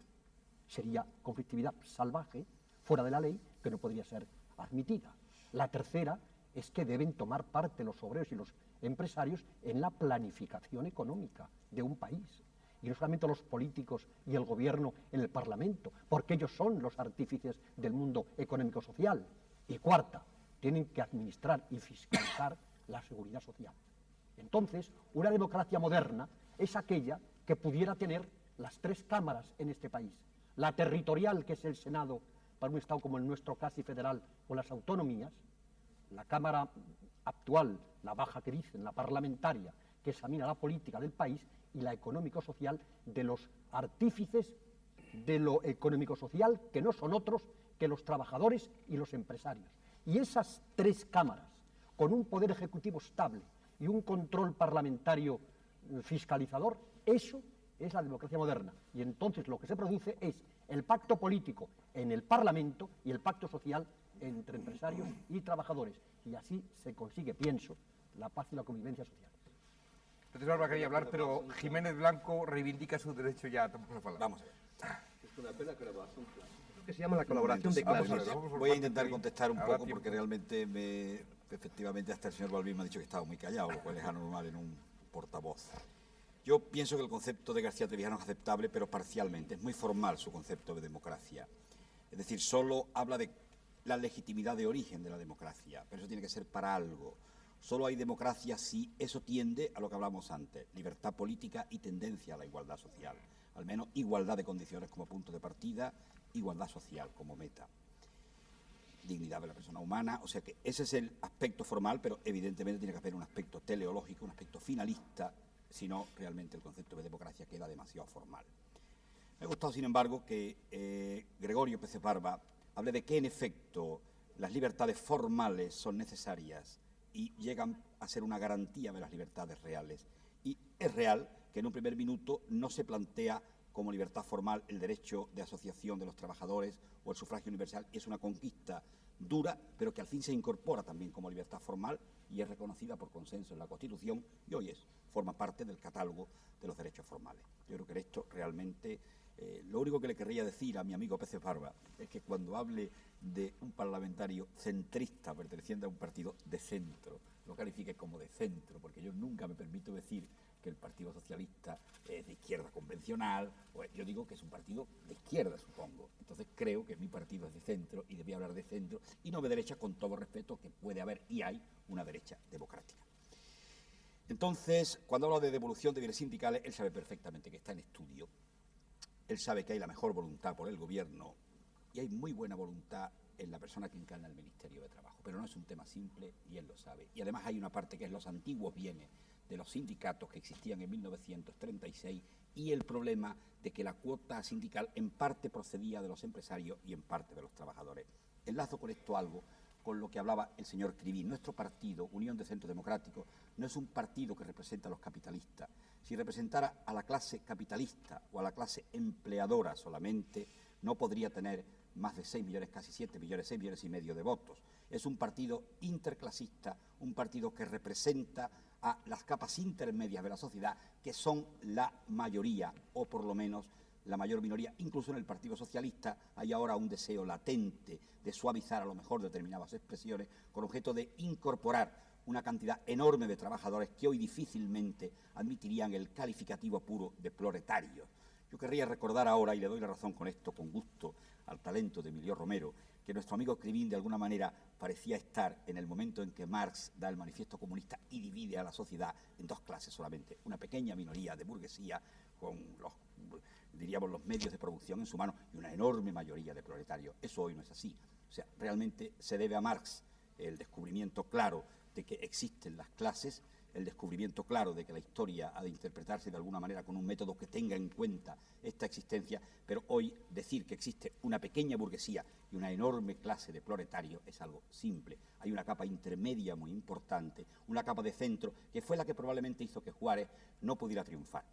sería conflictividad salvaje, fuera de la ley, que no podría ser admitida. La tercera es que deben tomar parte los obreros y los empresarios en la planificación económica de un país. Y no solamente los políticos y el gobierno en el Parlamento, porque ellos son los artífices del mundo económico-social. Y cuarta, tienen que administrar y fiscalizar la seguridad social. Entonces, una democracia moderna es aquella que pudiera tener las 3 cámaras en este país. La territorial, que es el Senado, para un Estado como el nuestro, casi federal, o las autonomías. La Cámara actual, la baja que dicen, la parlamentaria, que examina la política del país, y la económico-social de los artífices de lo económico-social, que no son otros que los trabajadores y los empresarios. Y esas 3 cámaras, con un poder ejecutivo estable y un control parlamentario fiscalizador, eso es la democracia moderna. Y entonces lo que se produce es el pacto político en el Parlamento y el pacto social entre empresarios y trabajadores. Y así se consigue, pienso, la paz y la convivencia social. Peces Barba quería hablar, pero Jiménez Blanco reivindica su derecho ya a hablar. Vamos a ver. Es una pena que Que se llama la colaboración de clases. Voy a intentar contestar un poco porque realmente efectivamente hasta el señor Balbín me ha dicho que estaba muy callado, lo cual es anormal en un portavoz. Yo pienso que el concepto de García Trevijano es aceptable, pero parcialmente. Es muy formal su concepto de democracia. Es decir, solo habla de la legitimidad de origen de la democracia, pero eso tiene que ser para algo. Solo hay democracia si eso tiende a lo que hablamos antes, libertad política y tendencia a la igualdad social. Al menos igualdad de condiciones como punto de partida, igualdad social como meta. Dignidad de la persona humana, o sea que ese es el aspecto formal, pero evidentemente tiene que haber un aspecto teleológico, un aspecto finalista, si no realmente el concepto de democracia queda demasiado formal. Me ha gustado, sin embargo, que Gregorio Peces Barba hable de que en efecto las libertades formales son necesarias y llegan a ser una garantía de las libertades reales. Y es real que en un primer minuto no se plantea como libertad formal el derecho de asociación de los trabajadores o el sufragio universal. Es una conquista dura, pero que al fin se incorpora también como libertad formal y es reconocida por consenso en la Constitución y hoy forma parte del catálogo de los derechos formales. Yo creo que esto realmente, lo único que le querría decir a mi amigo Peces Barba es que cuando hable de un parlamentario centrista perteneciente a un partido de centro, lo califique como de centro, porque yo nunca me permito decir que el Partido Socialista es de izquierda convencional, pues yo digo que es un partido de izquierda, supongo. Entonces creo que mi partido es de centro y debía hablar de centro y no de derecha, con todo respeto que puede haber y hay una derecha democrática. Entonces, cuando hablo de devolución de bienes sindicales, él sabe perfectamente que está en estudio, él sabe que hay la mejor voluntad por el Gobierno y hay muy buena voluntad en la persona que encarna el Ministerio de Trabajo, pero no es un tema simple y él lo sabe. Y además hay una parte que es los antiguos bienes de los sindicatos que existían en 1936 y el problema de que la cuota sindical en parte procedía de los empresarios y en parte de los trabajadores. Enlazo con esto algo con lo que hablaba el señor Crivín. Nuestro partido, Unión de Centro Democrático, no es un partido que representa a los capitalistas. Si representara a la clase capitalista o a la clase empleadora solamente, no podría tener más de 6 millones, casi 7 millones, 6 millones y medio de votos. Es un partido interclasista, un partido que representa a las capas intermedias de la sociedad, que son la mayoría, o por lo menos la mayor minoría. Incluso en el Partido Socialista hay ahora un deseo latente de suavizar a lo mejor determinadas expresiones con objeto de incorporar una cantidad enorme de trabajadores que hoy difícilmente admitirían el calificativo puro de proletarios. Yo querría recordar ahora, y le doy la razón con esto, con gusto, al talento de Emilio Romero, que nuestro amigo Crivín de alguna manera parecía estar en el momento en que Marx da el manifiesto comunista y divide a la sociedad en dos clases solamente, una pequeña minoría de burguesía con los, diríamos, los medios de producción en su mano y una enorme mayoría de proletarios. Eso hoy no es así. O sea, realmente se debe a Marx el descubrimiento claro de que existen las clases, el descubrimiento claro de que la historia ha de interpretarse de alguna manera con un método que tenga en cuenta esta existencia, pero hoy decir que existe una pequeña burguesía y una enorme clase de proletarios es algo simple. Hay una capa intermedia muy importante, una capa de centro, que fue la que probablemente hizo que Juárez no pudiera triunfar.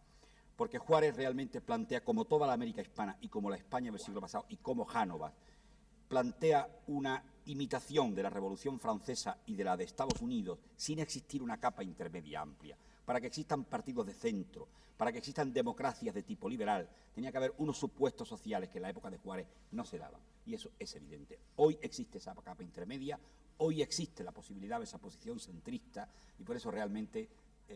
Porque Juárez realmente plantea, como toda la América hispana y como la España del siglo pasado y como Génova, plantea una imitación de la Revolución Francesa y de la de Estados Unidos sin existir una capa intermedia amplia. Para que existan partidos de centro, para que existan democracias de tipo liberal, tenía que haber unos supuestos sociales que en la época de Juárez no se daban. Y eso es evidente. Hoy existe esa capa intermedia, hoy existe la posibilidad de esa posición centrista y por eso realmente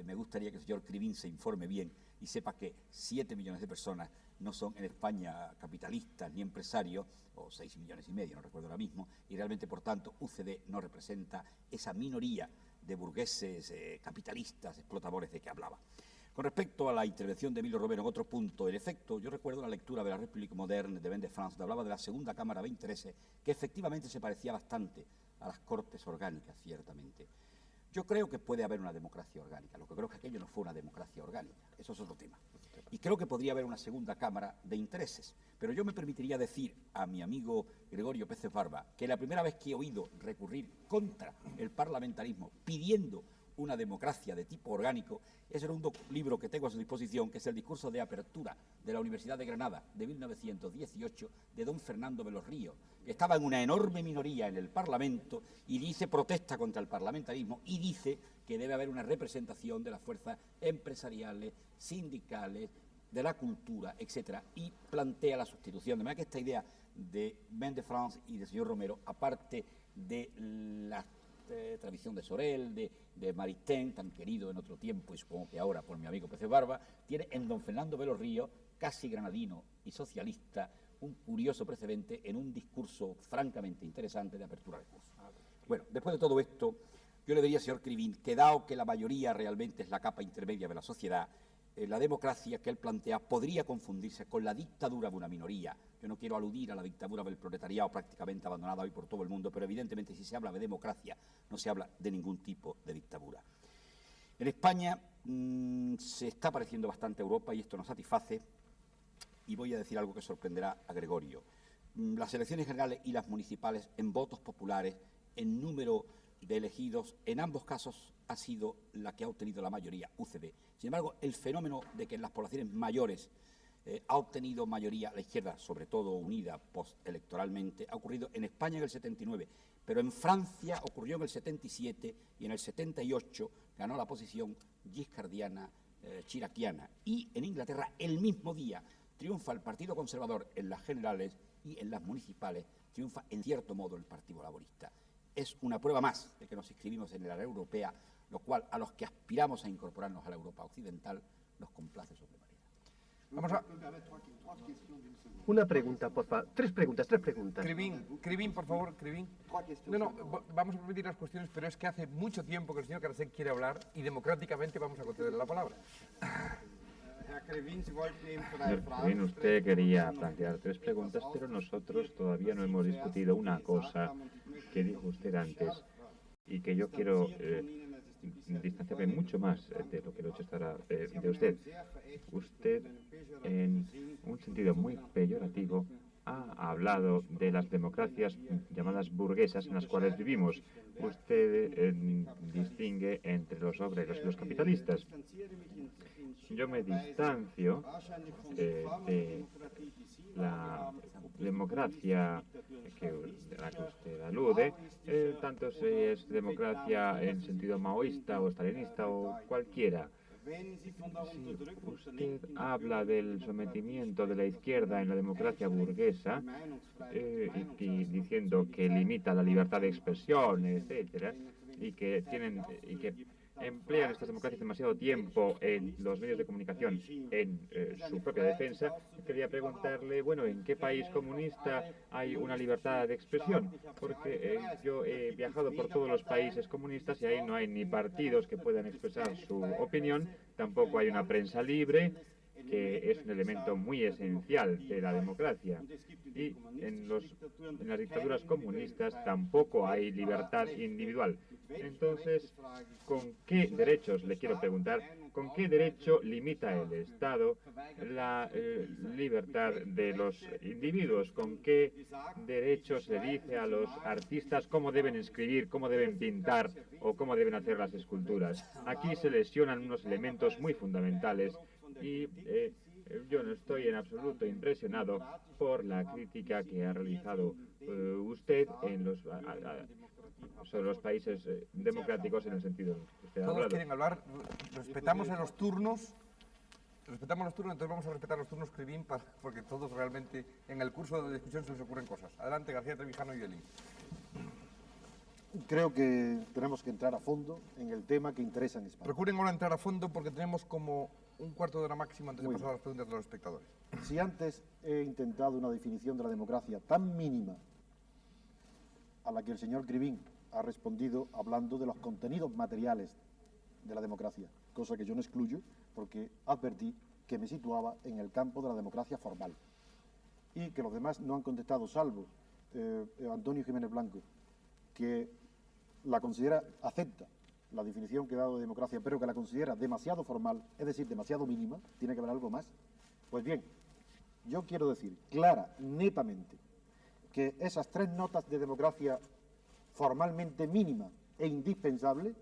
me gustaría que el señor Crivín se informe bien y sepa que 7 millones de personas no son en España capitalistas ni empresarios, o 6 millones y medio, no recuerdo ahora mismo, y realmente, por tanto, UCD no representa esa minoría de burgueses capitalistas, explotadores de que hablaba. Con respecto a la intervención de Emilio Romero en otro punto, en efecto, yo recuerdo la lectura de la République moderne de Ben de France, donde hablaba de la Segunda Cámara de intereses, que efectivamente se parecía bastante a las Cortes orgánicas, ciertamente. Yo creo que puede haber una democracia orgánica, lo que creo que aquello no fue una democracia orgánica, eso es otro tema. Y creo que podría haber una segunda cámara de intereses, pero yo me permitiría decir a mi amigo Gregorio Peces Barba que la primera vez que he oído recurrir contra el parlamentarismo pidiendo una democracia de tipo orgánico es en un libro que tengo a su disposición, que es el discurso de apertura de la Universidad de Granada de 1918 de don Fernando de los Ríos, que estaba en una enorme minoría en el Parlamento y dice, protesta contra el parlamentarismo y dice que debe haber una representación de las fuerzas empresariales, sindicales, de la cultura, etcétera, y plantea la sustitución. De manera que esta idea de Ben de France y del señor Romero, aparte de la tradición de Sorel, de Maritain, tan querido en otro tiempo y supongo que ahora por mi amigo Peces Barba, tiene en don Fernando de los Ríos, casi granadino y socialista, un curioso precedente en un discurso francamente interesante de apertura de curso. Bueno, después de todo esto, yo le diría al señor Crivín que dado que la mayoría realmente es la capa intermedia de la sociedad, la democracia que él plantea podría confundirse con la dictadura de una minoría. Yo no quiero aludir a la dictadura del proletariado prácticamente abandonada hoy por todo el mundo, pero evidentemente si se habla de democracia no se habla de ningún tipo de dictadura. En España se está pareciendo bastante a Europa y esto nos satisface y voy a decir algo que sorprenderá a Gregorio. Las elecciones generales y las municipales en votos populares, en número de elegidos, en ambos casos ha sido la que ha obtenido la mayoría, UCD. Sin embargo, el fenómeno de que en las poblaciones mayores ha obtenido mayoría la izquierda, sobre todo unida postelectoralmente, ha ocurrido en España en el 79, pero en Francia ocurrió en el 77 y en el 78 ganó la posición giscardiana, chiraquiana. Y en Inglaterra, el mismo día, triunfa el Partido Conservador en las generales y en las municipales triunfa en cierto modo el Partido Laborista. Es una prueba más de que nos inscribimos en la Unión Europea, lo cual a los que aspiramos a incorporarnos a la Europa occidental nos complace sobremanera. Vamos a... Una pregunta, por favor. Tres preguntas. Cribín, por favor, Cribín. No, vamos a repetir las cuestiones, pero es que hace mucho tiempo que el señor Karasek quiere hablar y democráticamente vamos a concederle la palabra. Señor Cribín, usted quería plantear tres preguntas, pero nosotros todavía no hemos discutido una cosa que dijo usted antes y que yo quiero distanciarme mucho más de lo que lo he hecho hasta ahora de usted. Usted, en un sentido muy peyorativo, ha hablado de las democracias llamadas burguesas en las cuales vivimos. Usted distingue entre los obreros y los capitalistas. Yo me distancio de la democracia a la que usted alude, tanto si es democracia en sentido maoísta o stalinista o cualquiera. Si usted habla del sometimiento de la izquierda en la democracia burguesa, y diciendo que limita la libertad de expresión, etcétera, y que emplean estas democracias demasiado tiempo en los medios de comunicación en su propia defensa, quería preguntarle, bueno, ¿en qué país comunista hay una libertad de expresión? Porque yo he viajado por todos los países comunistas y ahí no hay ni partidos que puedan expresar su opinión, tampoco hay una prensa libre, que es un elemento muy esencial de la democracia. Y en las dictaduras comunistas tampoco hay libertad individual. Entonces, ¿con qué derechos, le quiero preguntar, con qué derecho limita el Estado la libertad de los individuos? ¿Con qué derechos le dice a los artistas cómo deben escribir, cómo deben pintar o cómo deben hacer las esculturas? Aquí se lesionan unos elementos muy fundamentales y yo no estoy en absoluto impresionado por la crítica que ha realizado usted sobre los países democráticos en el sentido que usted ha hablado. Todos quieren hablar, respetamos los turnos, entonces vamos a respetar los turnos, Cribín, porque todos realmente en el curso de discusión se les ocurren cosas. Adelante, García Trevijano y Eli. Creo que tenemos que entrar a fondo en el tema que interesa en España. Procuren ahora entrar a fondo porque tenemos como un cuarto de hora máximo antes de pasar a las preguntas de los espectadores. Si antes he intentado una definición de la democracia tan mínima a la que el señor Cribín ha respondido hablando de los contenidos materiales de la democracia, cosa que yo no excluyo porque advertí que me situaba en el campo de la democracia formal y que los demás no han contestado, salvo Antonio Jiménez Blanco, que la considera, acepta la definición que he dado de democracia, pero que la considera demasiado formal, es decir, demasiado mínima, tiene que haber algo más. Pues bien, yo quiero decir clara, netamente, que esas tres notas de democracia formalmente mínima e indispensable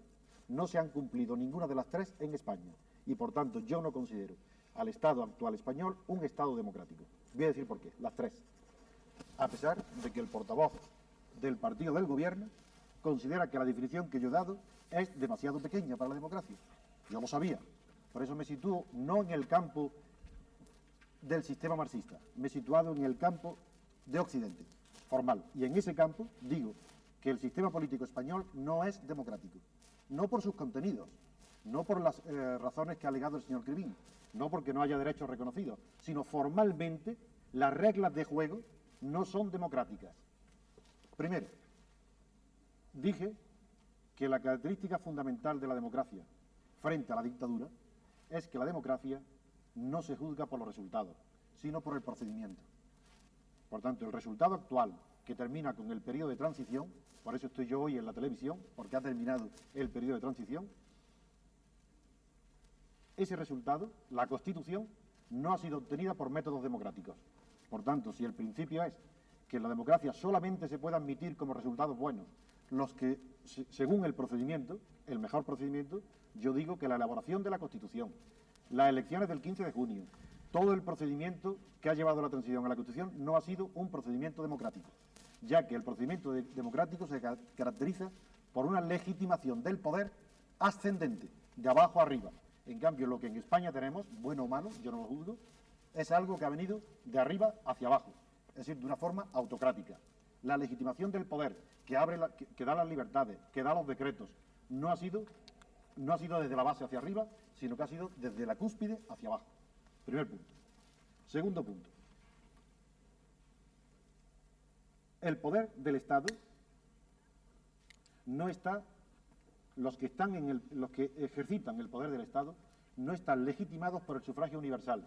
no se han cumplido ninguna de las tres en España. Y por tanto yo no considero al Estado actual español un Estado democrático. Voy a decir por qué, las tres. A pesar de que el portavoz del partido del gobierno considera que la definición que yo he dado es demasiado pequeña para la democracia. Yo lo sabía. Por eso me sitúo no en el campo del sistema marxista, me he situado en el campo de Occidente, formal. Y en ese campo digo que el sistema político español no es democrático. No por sus contenidos, no por las razones que ha alegado el señor Cribín, no porque no haya derechos reconocidos, sino formalmente las reglas de juego no son democráticas. Primero, dije que la característica fundamental de la democracia frente a la dictadura es que la democracia no se juzga por los resultados, sino por el procedimiento. Por tanto, el resultado actual, que termina con el periodo de transición, por eso estoy yo hoy en la televisión, porque ha terminado el periodo de transición, ese resultado, la Constitución, no ha sido obtenida por métodos democráticos. Por tanto, si el principio es que la democracia solamente se puede admitir como resultados buenos los que, según el procedimiento, el mejor procedimiento, yo digo que la elaboración de la Constitución, las elecciones del 15 de junio, todo el procedimiento que ha llevado la transición a la Constitución no ha sido un procedimiento democrático, ya que el procedimiento democrático se caracteriza por una legitimación del poder ascendente, de abajo a arriba. En cambio, lo que en España tenemos, bueno o malo, yo no lo juzgo, es algo que ha venido de arriba hacia abajo, es decir, de una forma autocrática. La legitimación del poder, que da las libertades, que da los decretos, no ha sido desde la base hacia arriba, sino que ha sido desde la cúspide hacia abajo. Primer punto. Segundo punto. El poder del Estado no está, los que ejercitan el poder del Estado no están legitimados por el sufragio universal,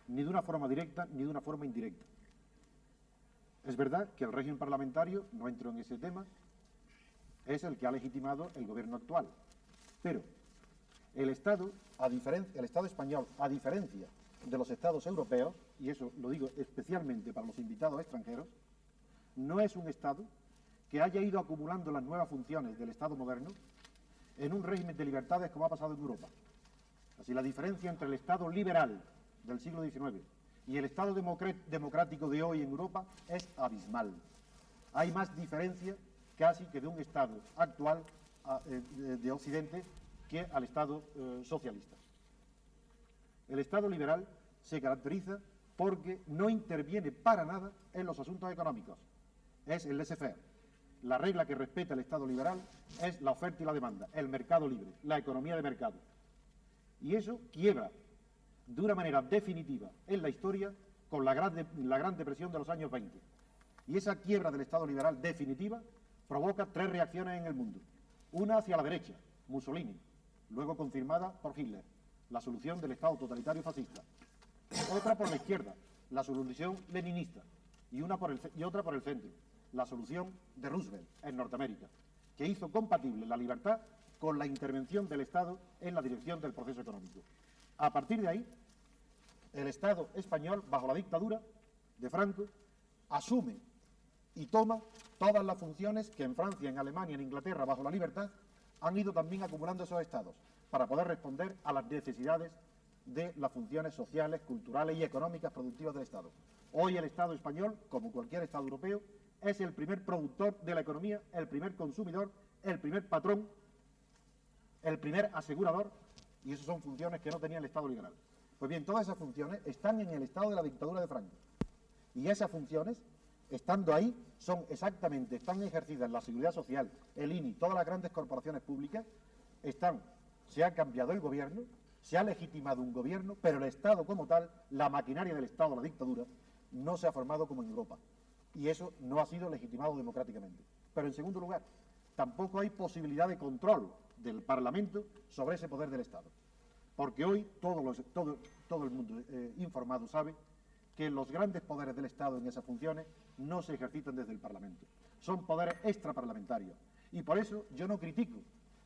ni de una forma directa ni de una forma indirecta. Es verdad que el régimen parlamentario, no entro en ese tema, es el que ha legitimado el gobierno actual, pero el Estado español, a diferencia de los Estados europeos, y eso lo digo especialmente para los invitados extranjeros, no es un Estado que haya ido acumulando las nuevas funciones del Estado moderno en un régimen de libertades como ha pasado en Europa. Así, la diferencia entre el Estado liberal del siglo XIX y el Estado democrático de hoy en Europa es abismal. Hay más diferencia casi que de un Estado actual de Occidente que al Estado socialista. El Estado liberal se caracteriza porque no interviene para nada en los asuntos económicos. Es el laissez-faire. La regla que respeta el Estado liberal es la oferta y la demanda, el mercado libre, la economía de mercado. Y eso quiebra de una manera definitiva en la historia con la Gran Depresión de los años 20. Y esa quiebra del Estado liberal definitiva provoca tres reacciones en el mundo. Una hacia la derecha, Mussolini, luego confirmada por Hitler, la solución del Estado totalitario fascista. Otra por la izquierda, la solución leninista, y otra por el centro, la solución de Roosevelt en Norteamérica, que hizo compatible la libertad con la intervención del Estado en la dirección del proceso económico. A partir de ahí, el Estado español, bajo la dictadura de Franco, asume y toma todas las funciones que en Francia, en Alemania, en Inglaterra, bajo la libertad, han ido también acumulando esos estados para poder responder a las necesidades de las funciones sociales, culturales y económicas productivas del Estado. Hoy el Estado español, como cualquier Estado europeo, es el primer productor de la economía, el primer consumidor, el primer patrón, el primer asegurador, y esas son funciones que no tenía el Estado liberal. Pues bien, todas esas funciones están en el estado de la dictadura de Franco. Y esas funciones, estando ahí, están ejercidas en la Seguridad Social, el INI, todas las grandes corporaciones públicas, se ha cambiado el gobierno, se ha legitimado un gobierno, pero el Estado como tal, la maquinaria del Estado, la dictadura, no se ha formado como en Europa. Y eso no ha sido legitimado democráticamente. Pero en segundo lugar, tampoco hay posibilidad de control del Parlamento sobre ese poder del Estado. Porque hoy todo el mundo informado sabe que los grandes poderes del Estado en esas funciones no se ejercitan desde el Parlamento. Son poderes extraparlamentarios. Y por eso yo no critico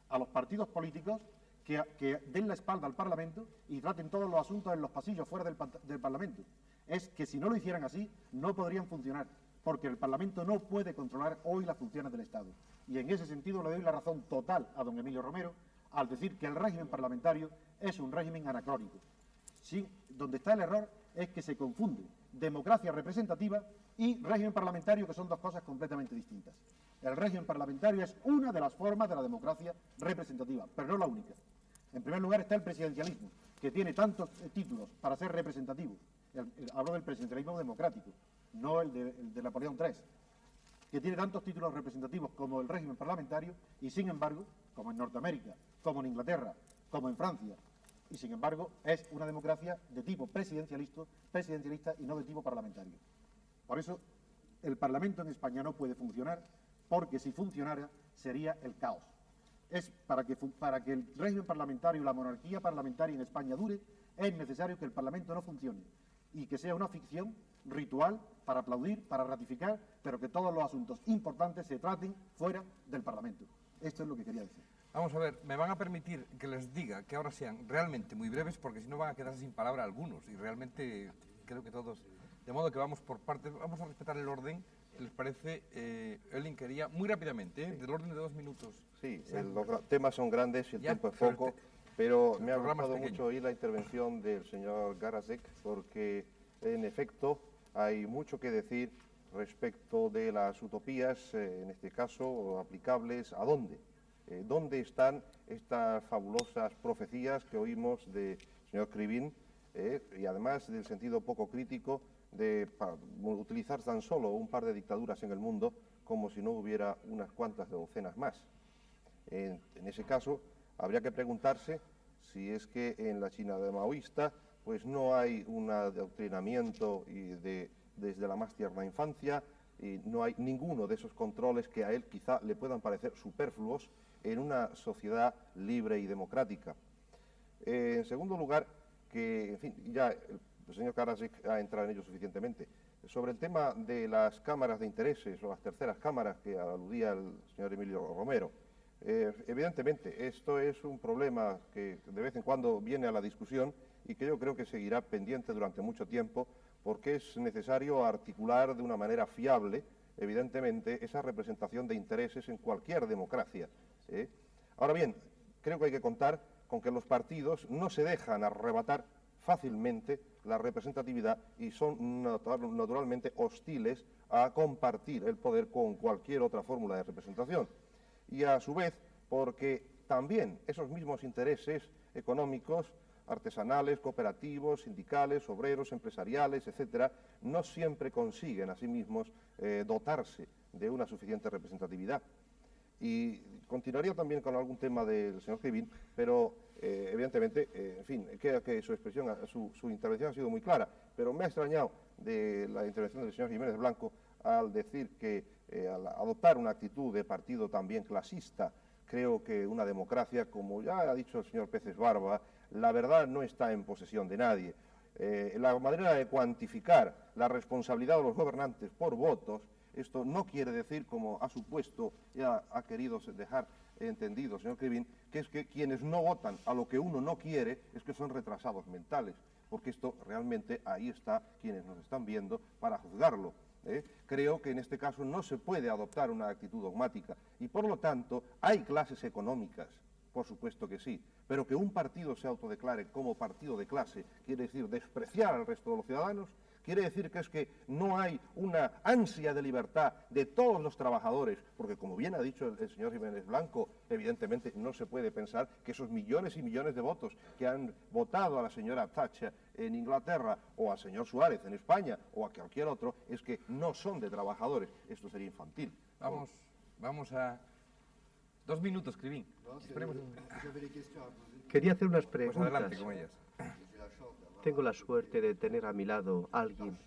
a los partidos políticos que den la espalda al Parlamento y traten todos los asuntos en los pasillos fuera del Parlamento. Es que si no lo hicieran así, no podrían funcionar, porque el Parlamento no puede controlar hoy las funciones del Estado. Y en ese sentido le doy la razón total a don Emilio Romero al decir que el régimen parlamentario es un régimen anacrónico. Sí, donde está el error es que se confunde democracia representativa y régimen parlamentario, que son dos cosas completamente distintas. El régimen parlamentario es una de las formas de la democracia representativa, pero no la única. En primer lugar está el presidencialismo, que tiene tantos títulos para ser representativo. Hablo del presidencialismo democrático, no el de Napoleón III, que tiene tantos títulos representativos como el régimen parlamentario y, sin embargo, como en Norteamérica, como en Inglaterra, como en Francia, y sin embargo es una democracia de tipo presidencialista y no de tipo parlamentario. Por eso el Parlamento en España no puede funcionar, porque si funcionara sería el caos. Es para que el régimen parlamentario y la monarquía parlamentaria en España dure, es necesario que el Parlamento no funcione y que sea una ficción ritual para aplaudir, para ratificar, pero que todos los asuntos importantes se traten fuera del Parlamento. Esto es lo que quería decir. Vamos a ver, me van a permitir que les diga que ahora sean realmente muy breves, porque si no van a quedarse sin palabra algunos, y realmente creo que todos, de modo que vamos por partes, vamos a respetar el orden si les parece, Elin quería, muy rápidamente, del orden de 2 minutos. Sí, los temas son grandes y el tiempo es poco, pero me ha gustado mucho oír la intervención del señor Garazek, porque en efecto hay mucho que decir respecto de las utopías, en este caso, aplicables a dónde. ¿Dónde están estas fabulosas profecías que oímos del señor Krivine y además del sentido poco crítico de utilizar tan solo un par de dictaduras en el mundo como si no hubiera unas cuantas docenas más? En ese caso, habría que preguntarse si es que en la China maoísta pues no hay un adoctrinamiento desde la más tierna infancia, y no hay ninguno de esos controles que a él quizá le puedan parecer superfluos en una sociedad libre y democrática. En segundo lugar, que, en fin, ya el señor Karasik ha entrado en ello suficientemente. Sobre el tema de las cámaras de intereses o las terceras cámaras que aludía el señor Emilio Romero, evidentemente esto es un problema que de vez en cuando viene a la discusión y que yo creo que seguirá pendiente durante mucho tiempo, porque es necesario articular de una manera fiable, evidentemente, esa representación de intereses en cualquier democracia. Ahora bien, creo que hay que contar con que los partidos no se dejan arrebatar fácilmente la representatividad y son naturalmente hostiles a compartir el poder con cualquier otra fórmula de representación. Y a su vez, porque también esos mismos intereses económicos, artesanales, cooperativos, sindicales, obreros, empresariales, etcétera, no siempre consiguen a sí mismos dotarse de una suficiente representatividad. Y continuaría también con algún tema del señor Krivine, pero evidentemente, en fin, queda que su expresión, su intervención ha sido muy clara, pero me ha extrañado de la intervención del señor Jiménez Blanco al decir que al adoptar una actitud de partido también clasista, creo que una democracia, como ya ha dicho el señor Peces Barba, la verdad no está en posesión de nadie. La manera de cuantificar la responsabilidad de los gobernantes por votos, esto no quiere decir, como ha supuesto, ya ha querido dejar entendido, señor Krivine, que es que quienes no votan a lo que uno no quiere es que son retrasados mentales, porque esto realmente ahí está quienes nos están viendo para juzgarlo. Creo que en este caso no se puede adoptar una actitud dogmática y por lo tanto hay clases económicas, por supuesto que sí, pero que un partido se autodeclare como partido de clase quiere decir despreciar al resto de los ciudadanos. Quiere decir que es que no hay una ansia de libertad de todos los trabajadores, porque como bien ha dicho el señor Jiménez Blanco, evidentemente no se puede pensar que esos millones y millones de votos que han votado a la señora Thatcher en Inglaterra o al señor Suárez en España o a cualquier otro, es que no son de trabajadores. Esto sería infantil. Vamos a... 2 minutos, Krivine. Quería hacer unas preguntas. Pues adelante con ellas. Tengo la suerte de tener a mi lado a alguien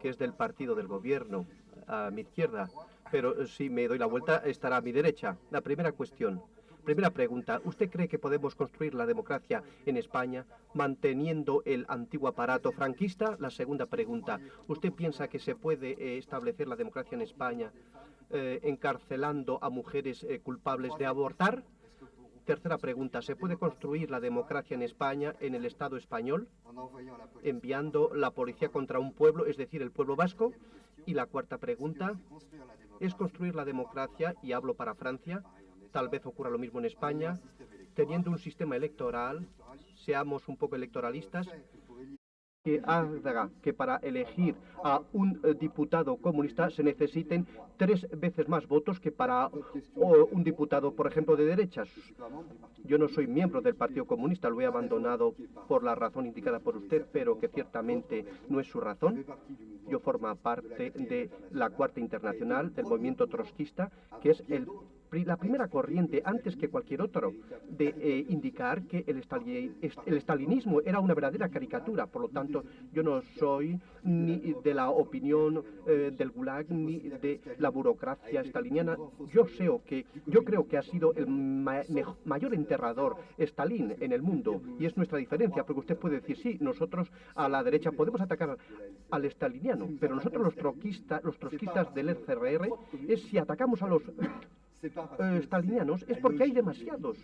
que es del partido del gobierno, a mi izquierda, pero si me doy la vuelta estará a mi derecha. La primera cuestión, primera pregunta, ¿usted cree que podemos construir la democracia en España manteniendo el antiguo aparato franquista? La segunda pregunta, ¿usted piensa que se puede establecer la democracia en España encarcelando a mujeres culpables de abortar? Tercera pregunta, ¿se puede construir la democracia en España, en el Estado español, enviando la policía contra un pueblo, es decir, el pueblo vasco? Y la cuarta pregunta, ¿es construir la democracia, y hablo para Francia, tal vez ocurra lo mismo en España, teniendo un sistema electoral, seamos un poco electoralistas, que haga que para elegir a un diputado comunista se necesiten 3 veces más votos que para un diputado, por ejemplo, de derechas? Yo no soy miembro del Partido Comunista, lo he abandonado por la razón indicada por usted, pero que ciertamente no es su razón. Yo formo parte de la Cuarta Internacional, del movimiento trotskista, que es la primera corriente, antes que cualquier otro, de indicar que el estalinismo era una verdadera caricatura. Por lo tanto, yo no soy ni de la opinión del Gulag ni de la burocracia staliniana. Yo creo que ha sido el mayor enterrador Stalin en el mundo, y es nuestra diferencia, porque usted puede decir, sí, nosotros a la derecha podemos atacar al staliniano, pero nosotros los trotskistas del FRR es si atacamos a los stalinianos es porque hay demasiados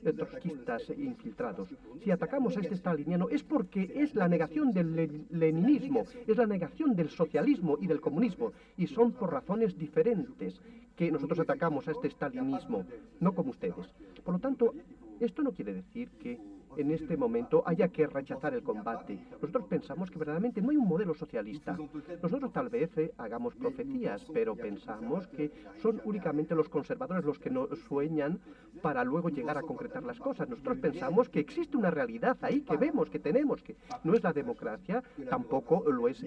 trotskistas infiltrados. Si atacamos a este staliniano es porque es la negación del leninismo, es la negación del socialismo y del comunismo, y son por razones diferentes que nosotros atacamos a este stalinismo, no como ustedes. Por lo tanto, esto no quiere decir que en este momento haya que rechazar el combate. Nosotros pensamos que verdaderamente no hay un modelo socialista. Nosotros tal vez hagamos profecías, pero pensamos que son únicamente los conservadores los que nos sueñan para luego llegar a concretar las cosas. Nosotros pensamos que existe una realidad ahí que vemos, que tenemos, que no es la democracia, tampoco lo es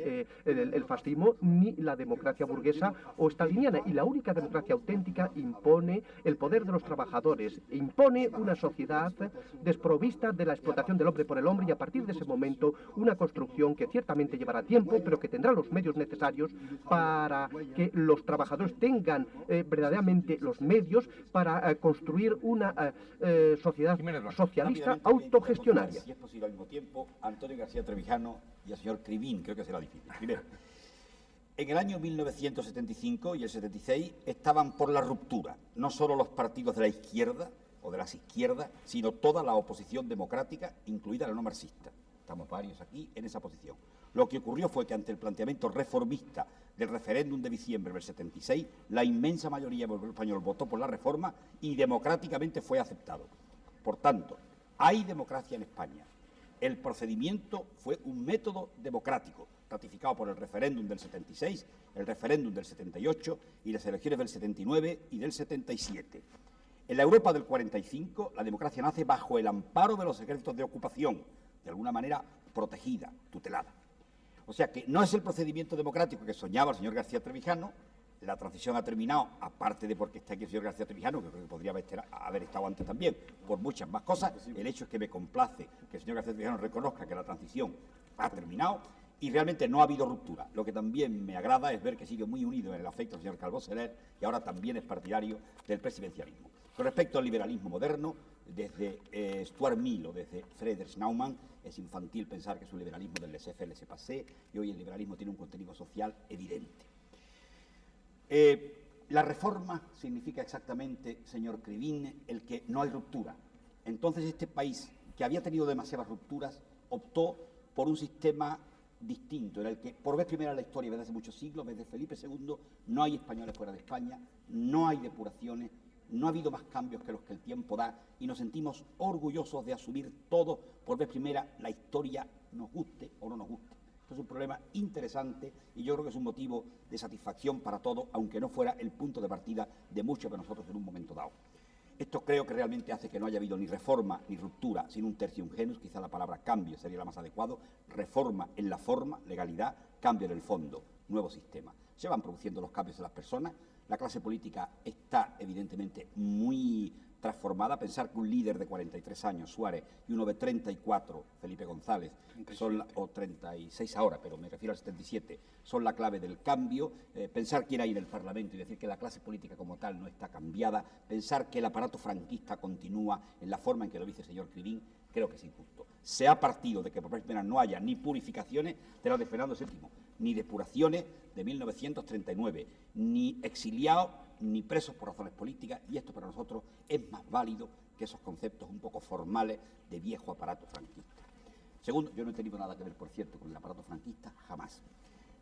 el fascismo, ni la democracia burguesa o staliniana. Y la única democracia auténtica impone el poder de los trabajadores, impone una sociedad desprovista de la explotación del hombre por el hombre, y a partir de ese momento una construcción que ciertamente llevará tiempo, pero que tendrá los medios necesarios para que los trabajadores tengan verdaderamente los medios para construir una sociedad socialista autogestionaria. Si es posible al mismo tiempo, Antonio García Trevijano y al señor Crivín, creo que será difícil. Primero, en el año 1975 y el 76 estaban por la ruptura, no solo los partidos de la izquierda o de las izquierdas, sino toda la oposición democrática, incluida la no marxista. Estamos varios aquí en esa posición. Lo que ocurrió fue que ante el planteamiento reformista del referéndum de diciembre del 76, la inmensa mayoría del pueblo español votó por la reforma y democráticamente fue aceptado. Por tanto, hay democracia en España. El procedimiento fue un método democrático, ratificado por el referéndum del 76, el referéndum del 78 y las elecciones del 79 y del 77. En la Europa del 45, la democracia nace bajo el amparo de los ejércitos de ocupación, de alguna manera protegida, tutelada. O sea que no es el procedimiento democrático que soñaba el señor García Trevijano. La transición ha terminado, aparte de porque está aquí el señor García Trevijano, que creo que podría haber estado antes también, por muchas más cosas. El hecho es que me complace que el señor García Trevijano reconozca que la transición ha terminado y realmente no ha habido ruptura. Lo que también me agrada es ver que sigue muy unido en el afecto al señor Calvo Soler y ahora también es partidario del presidencialismo. Con respecto al liberalismo moderno, desde Stuart Mill o desde Friedrich Naumann, es infantil pensar que es un liberalismo del laissez-faire, laissez-passer, y hoy el liberalismo tiene un contenido social evidente. La reforma significa exactamente, señor Crivín, el que no hay ruptura. Entonces este país, que había tenido demasiadas rupturas, optó por un sistema distinto, en el que por vez primera en la historia, desde hace muchos siglos, desde Felipe II, no hay españoles fuera de España, no hay depuraciones, no ha habido más cambios que los que el tiempo da, y nos sentimos orgullosos de asumir todo, por vez primera, la historia, nos guste o no nos guste. Esto es un problema interesante y yo creo que es un motivo de satisfacción para todos, aunque no fuera el punto de partida de muchos de nosotros en un momento dado. Esto creo que realmente hace que no haya habido ni reforma ni ruptura, sino un tertium genus, quizá la palabra cambio sería la más adecuado, reforma en la forma, legalidad, cambio en el fondo, nuevo sistema. Se van produciendo los cambios en las personas, la clase política está evidentemente muy transformada. Pensar que un líder de 43 años, Suárez, y uno de 34, Felipe González, o 36 ahora, pero me refiero al 77, son la clave del cambio. Pensar quién hay en el Parlamento y decir que la clase política como tal no está cambiada. Pensar que el aparato franquista continúa en la forma en que lo dice el señor Crivín, creo que es injusto. Se ha partido de que por primera no haya ni purificaciones de la de Fernando VII, ni depuraciones de 1939, ni exiliados, ni presos por razones políticas, y esto para nosotros es más válido que esos conceptos un poco formales de viejo aparato franquista. Segundo, yo no he tenido nada que ver, por cierto, con el aparato franquista, jamás.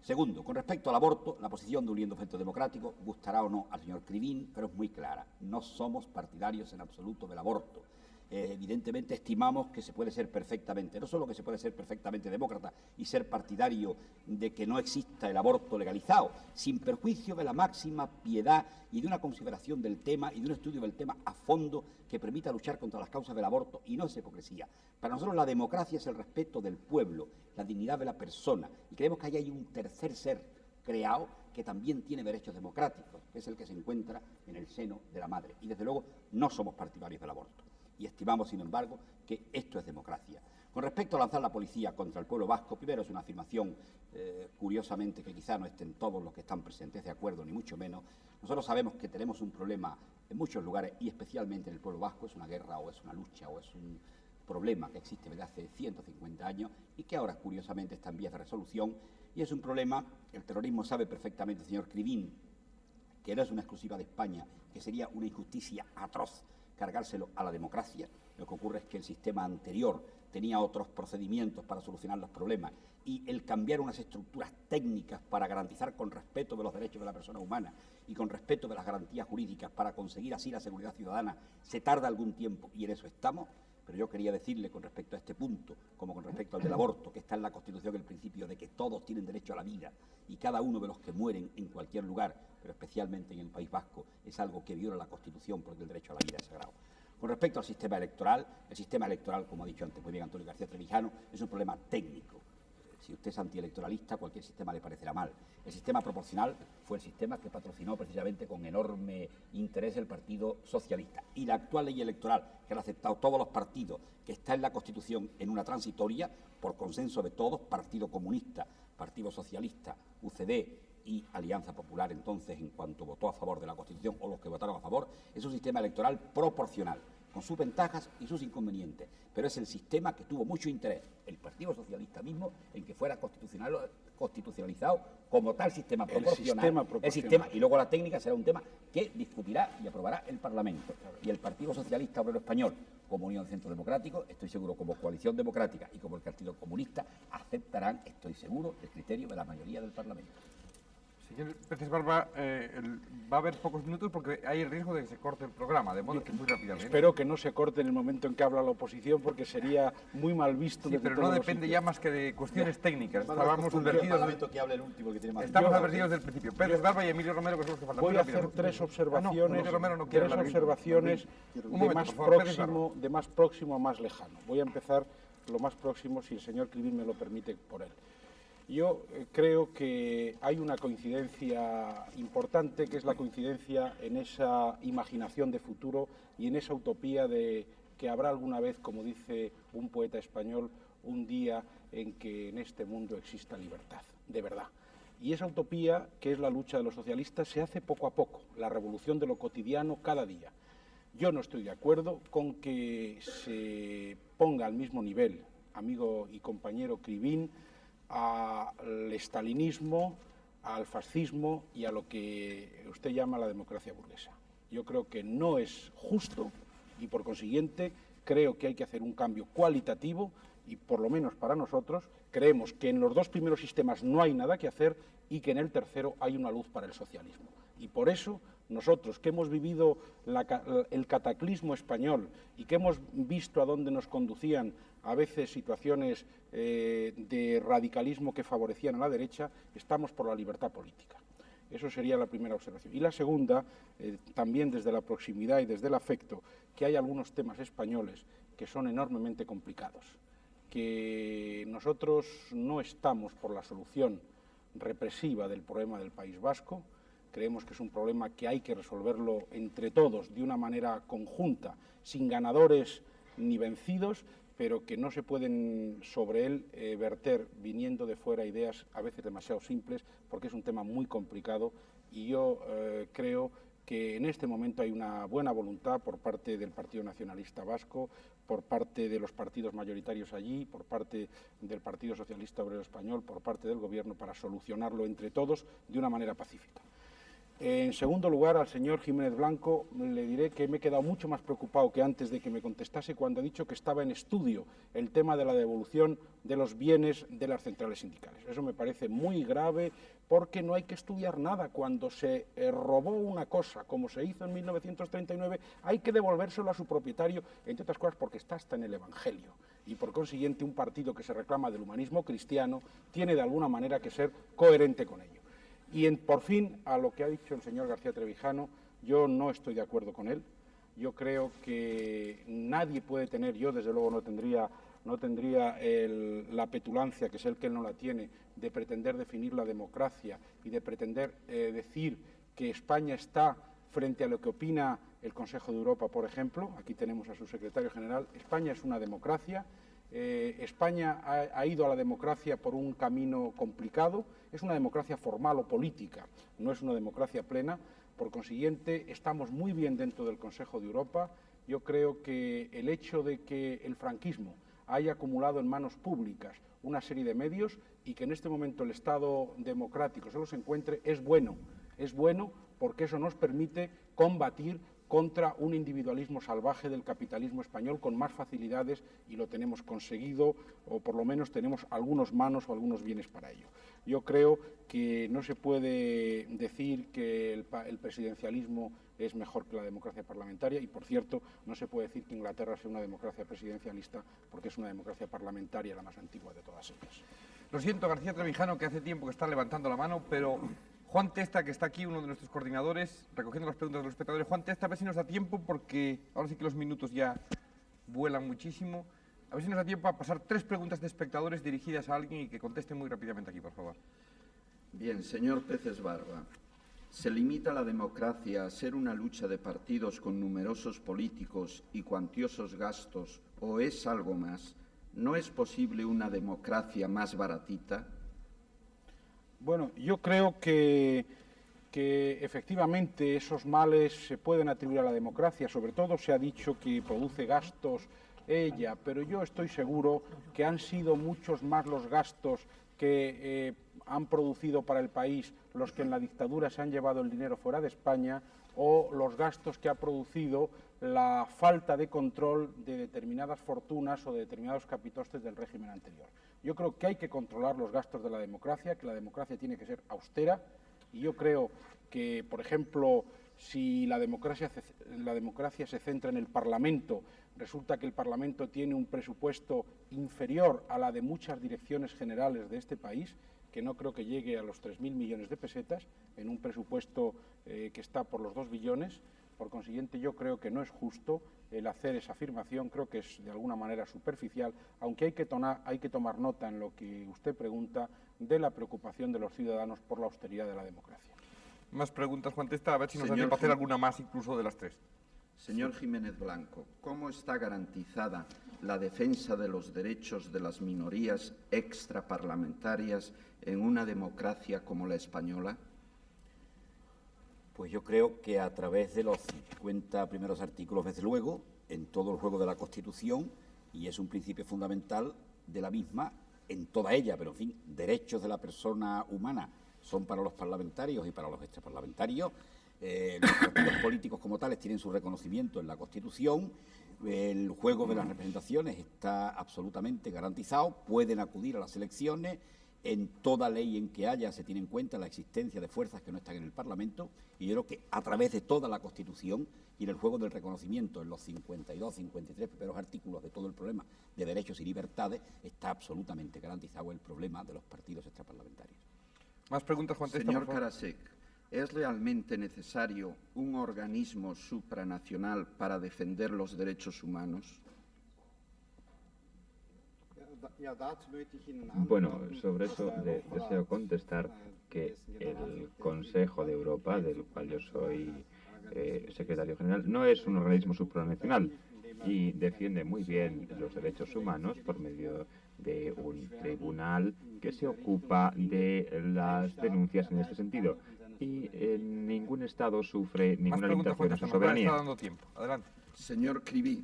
Segundo, con respecto al aborto, la posición de Uniendo Centro Democrático, gustará o no al señor Crivín, pero es muy clara. No somos partidarios en absoluto del aborto. Evidentemente estimamos que se puede ser perfectamente, no solo que se puede ser perfectamente demócrata y ser partidario de que no exista el aborto legalizado, sin perjuicio de la máxima piedad y de una consideración del tema y de un estudio del tema a fondo que permita luchar contra las causas del aborto, y no es hipocresía. Para nosotros la democracia es el respeto del pueblo, la dignidad de la persona, y creemos que ahí hay un tercer ser creado que también tiene derechos democráticos, que es el que se encuentra en el seno de la madre, y desde luego no somos partidarios del aborto. Y estimamos, sin embargo, que esto es democracia. Con respecto a lanzar la policía contra el pueblo vasco, primero es una afirmación, curiosamente, que quizá no estén todos los que están presentes de acuerdo, ni mucho menos. Nosotros sabemos que tenemos un problema en muchos lugares, y especialmente en el pueblo vasco, es una guerra o es una lucha o es un problema que existe desde hace 150 años y que ahora, curiosamente, está en vías de resolución. Y es un problema, el terrorismo sabe perfectamente, señor Crivín, que no es una exclusiva de España, que sería una injusticia atroz cargárselo a la democracia. Lo que ocurre es que el sistema anterior tenía otros procedimientos para solucionar los problemas y el cambiar unas estructuras técnicas para garantizar con respeto de los derechos de la persona humana y con respeto de las garantías jurídicas para conseguir así la seguridad ciudadana se tarda algún tiempo y en eso estamos. Pero yo quería decirle con respecto a este punto, como con respecto al del aborto, que está en la Constitución el principio de que todos tienen derecho a la vida y cada uno de los que mueren en cualquier lugar, pero especialmente en el País Vasco, es algo que viola la Constitución porque el derecho a la vida es sagrado. Con respecto al sistema electoral, el sistema electoral, como ha dicho antes muy bien Antonio García Trevijano, es un problema técnico. Si usted es antielectoralista, cualquier sistema le parecerá mal. El sistema proporcional fue el sistema que patrocinó precisamente con enorme interés el Partido Socialista. Y la actual ley electoral, que han aceptado todos los partidos, que está en la Constitución en una transitoria, por consenso de todos, Partido Comunista, Partido Socialista, UCD y Alianza Popular, entonces, en cuanto votó a favor de la Constitución, o los que votaron a favor, es un sistema electoral proporcional, con sus ventajas y sus inconvenientes, pero es el sistema que tuvo mucho interés el Partido Socialista mismo en que fuera constitucionalizado como tal sistema proporcional. El sistema, y luego la técnica será un tema que discutirá y aprobará el Parlamento. Y el Partido Socialista Obrero Español, como Unión Centro Democrático, estoy seguro, como Coalición Democrática y como el Partido Comunista, aceptarán, estoy seguro, el criterio de la mayoría del Parlamento. Señor Pérez Barba, va a haber pocos minutos porque hay el riesgo de que se corte el programa, de modo que muy rápidamente. Espero que no se corte en el momento en que habla la oposición porque sería muy mal visto. Sí, pero no depende ya más que de cuestiones técnicas. Estábamos advertidos, que hable el último, que tiene más estamos advertidos del principio. Pérez Barba y Emilio Romero, que son los que faltan. Voy a hacer tres observaciones, de más próximo a más lejano. Voy a empezar lo más próximo, si el señor Clivín me lo permite, por él. Yo creo que hay una coincidencia importante, que es la coincidencia en esa imaginación de futuro y en esa utopía de que habrá alguna vez, como dice un poeta español, un día en que en este mundo exista libertad, de verdad. Y esa utopía, que es la lucha de los socialistas, se hace poco a poco, la revolución de lo cotidiano cada día. Yo no estoy de acuerdo con que se ponga al mismo nivel, amigo y compañero Clivín, al estalinismo, al fascismo y a lo que usted llama la democracia burguesa. Yo creo que no es justo y, por consiguiente, creo que hay que hacer un cambio cualitativo y, por lo menos para nosotros, creemos que en los dos primeros sistemas no hay nada que hacer y que en el tercero hay una luz para el socialismo. Y por eso nosotros, que hemos vivido el cataclismo español y que hemos visto a dónde nos conducían a veces situaciones de radicalismo que favorecían a la derecha, estamos por la libertad política. Eso sería la primera observación. Y la segunda, también desde la proximidad y desde el afecto, que hay algunos temas españoles que son enormemente complicados, que nosotros no estamos por la solución represiva del problema del País Vasco. Creemos que es un problema que hay que resolverlo entre todos de una manera conjunta, sin ganadores ni vencidos, pero que no se pueden sobre él verter viniendo de fuera ideas a veces demasiado simples, porque es un tema muy complicado y yo creo que en este momento hay una buena voluntad por parte del Partido Nacionalista Vasco, por parte de los partidos mayoritarios allí, por parte del Partido Socialista Obrero Español, por parte del Gobierno, para solucionarlo entre todos de una manera pacífica. En segundo lugar, al señor Jiménez Blanco le diré que me he quedado mucho más preocupado que antes de que me contestase cuando ha dicho que estaba en estudio el tema de la devolución de los bienes de las centrales sindicales. Eso me parece muy grave porque no hay que estudiar nada. Cuando se robó una cosa, como se hizo en 1939, hay que devolvérselo a su propietario, entre otras cosas porque está hasta en el Evangelio. Y por consiguiente un partido que se reclama del humanismo cristiano tiene de alguna manera que ser coherente con ello. Y por fin, a lo que ha dicho el señor García Trevijano, yo no estoy de acuerdo con él. Yo creo que nadie puede tener, yo desde luego no tendría la petulancia, que es el que él no la tiene, de pretender definir la democracia y de pretender decir que España está frente a lo que opina el Consejo de Europa, por ejemplo. Aquí tenemos a su secretario general. España es una democracia. España ha ido a la democracia por un camino complicado, es una democracia formal o política, no es una democracia plena, por consiguiente estamos muy bien dentro del Consejo de Europa. Yo creo que el hecho de que el franquismo haya acumulado en manos públicas una serie de medios y que en este momento el Estado democrático se los encuentre es bueno Es bueno porque eso nos permite combatir contra un individualismo salvaje del capitalismo español con más facilidades, y lo tenemos conseguido, o por lo menos tenemos algunos manos o algunos bienes para ello. Yo creo que no se puede decir que el presidencialismo es mejor que la democracia parlamentaria, y por cierto, no se puede decir que Inglaterra sea una democracia presidencialista, porque es una democracia parlamentaria la más antigua de todas ellas. Lo siento, García Trevijano, que hace tiempo que está levantando la mano, pero Juan Testa, que está aquí, uno de nuestros coordinadores, recogiendo las preguntas de los espectadores. Juan Testa, a ver si nos da tiempo, porque ahora sí que los minutos ya vuelan muchísimo. A ver si nos da tiempo a pasar 3 preguntas de espectadores dirigidas a alguien y que conteste muy rápidamente aquí, por favor. Bien, señor Peces Barba, ¿se limita la democracia a ser una lucha de partidos con numerosos políticos y cuantiosos gastos, o es algo más? ¿No es posible una democracia más baratita? Bueno, yo creo que efectivamente esos males se pueden atribuir a la democracia. Sobre todo se ha dicho que produce gastos ella, pero yo estoy seguro que han sido muchos más los gastos que han producido para el país los que en la dictadura se han llevado el dinero fuera de España, o los gastos que ha producido la falta de control de determinadas fortunas o de determinados capitostes del régimen anterior. Yo creo que hay que controlar los gastos de la democracia, que la democracia tiene que ser austera, y yo creo que, por ejemplo, si la democracia se centra en el Parlamento, resulta que el Parlamento tiene un presupuesto inferior a la de muchas direcciones generales de este país, que no creo que llegue a los 3.000 millones de pesetas, en un presupuesto que está por los 2 billones. Por consiguiente, yo creo que no es justo el hacer esa afirmación, creo que es de alguna manera superficial, aunque hay que tomar nota en lo que usted pregunta de la preocupación de los ciudadanos por la austeridad de la democracia. Más preguntas, Juan Testa, a ver si nos da tiempo a hacer alguna más incluso de las 3. Señor Jiménez Blanco, ¿cómo está garantizada la defensa de los derechos de las minorías extraparlamentarias en una democracia como la española? Pues yo creo que a través de los 50 primeros artículos, desde luego, en todo el juego de la Constitución, y es un principio fundamental de la misma en toda ella, pero en fin, derechos de la persona humana son para los parlamentarios y para los extraparlamentarios. Los partidos políticos como tales tienen su reconocimiento en la Constitución. El juego de las representaciones está absolutamente garantizado, pueden acudir a las elecciones. En toda ley en que haya se tiene en cuenta la existencia de fuerzas que no están en el Parlamento, y yo creo que a través de toda la Constitución y en el juego del reconocimiento en los 52, 53 primeros artículos de todo el problema de derechos y libertades está absolutamente garantizado el problema de los partidos extraparlamentarios. Más preguntas, Juan Testa, Señor por favor. Karasek, ¿es realmente necesario un organismo supranacional para defender los derechos humanos? Bueno, sobre eso deseo contestar que el Consejo de Europa, del cual yo soy secretario general, no es un organismo supranacional y defiende muy bien los derechos humanos por medio de un tribunal que se ocupa de las denuncias en este sentido. Y ningún Estado sufre ninguna limitación a su soberanía. Está dando tiempo. Adelante. Señor Criví,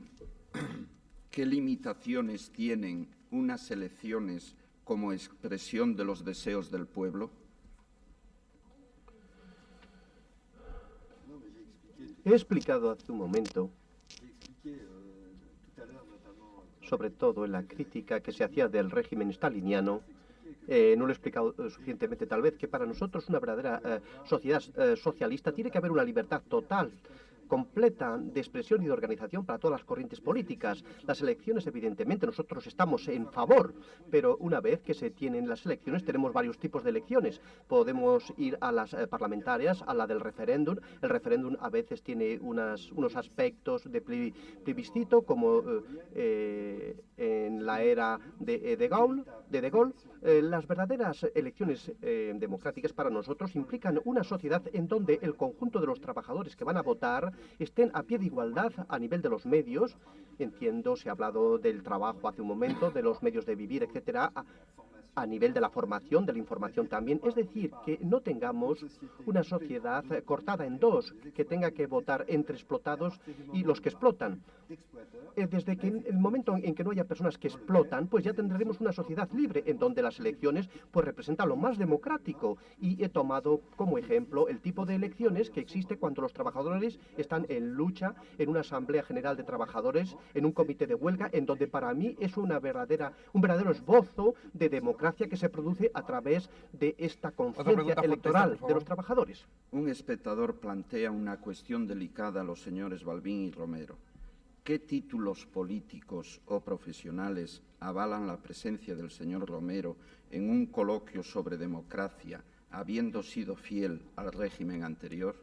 ¿qué limitaciones tienen unas elecciones como expresión de los deseos del pueblo? He explicado hace un momento, sobre todo en la crítica que se hacía del régimen staliniano, no lo he explicado suficientemente tal vez, que para nosotros una verdadera sociedad socialista tiene que haber una libertad total, completa de expresión y de organización para todas las corrientes políticas. Las elecciones, evidentemente, nosotros estamos en favor, pero una vez que se tienen las elecciones, tenemos varios tipos de elecciones. Podemos ir a las parlamentarias, a la del referéndum. El referéndum a veces tiene unos aspectos de plebiscito, como en la era de De Gaulle. Las verdaderas elecciones democráticas para nosotros implican una sociedad en donde el conjunto de los trabajadores que van a votar estén a pie de igualdad a nivel de los medios. Entiendo, se ha hablado del trabajo hace un momento, de los medios de vivir, etcétera. a nivel de la formación, de la información también. Es decir, que no tengamos una sociedad cortada en dos, que tenga que votar entre explotados y los que explotan. Desde que el momento en que no haya personas que explotan, pues ya tendremos una sociedad libre, en donde las elecciones pues representan lo más democrático. Y he tomado como ejemplo el tipo de elecciones que existe cuando los trabajadores están en lucha en una asamblea general de trabajadores, en un comité de huelga, en donde para mí es un verdadero esbozo de democracia que se produce a través de esta conciencia electoral de los trabajadores. Un espectador plantea una cuestión delicada a los señores Balbín y Romero. ¿Qué títulos políticos o profesionales avalan la presencia del señor Romero en un coloquio sobre democracia, habiendo sido fiel al régimen anterior?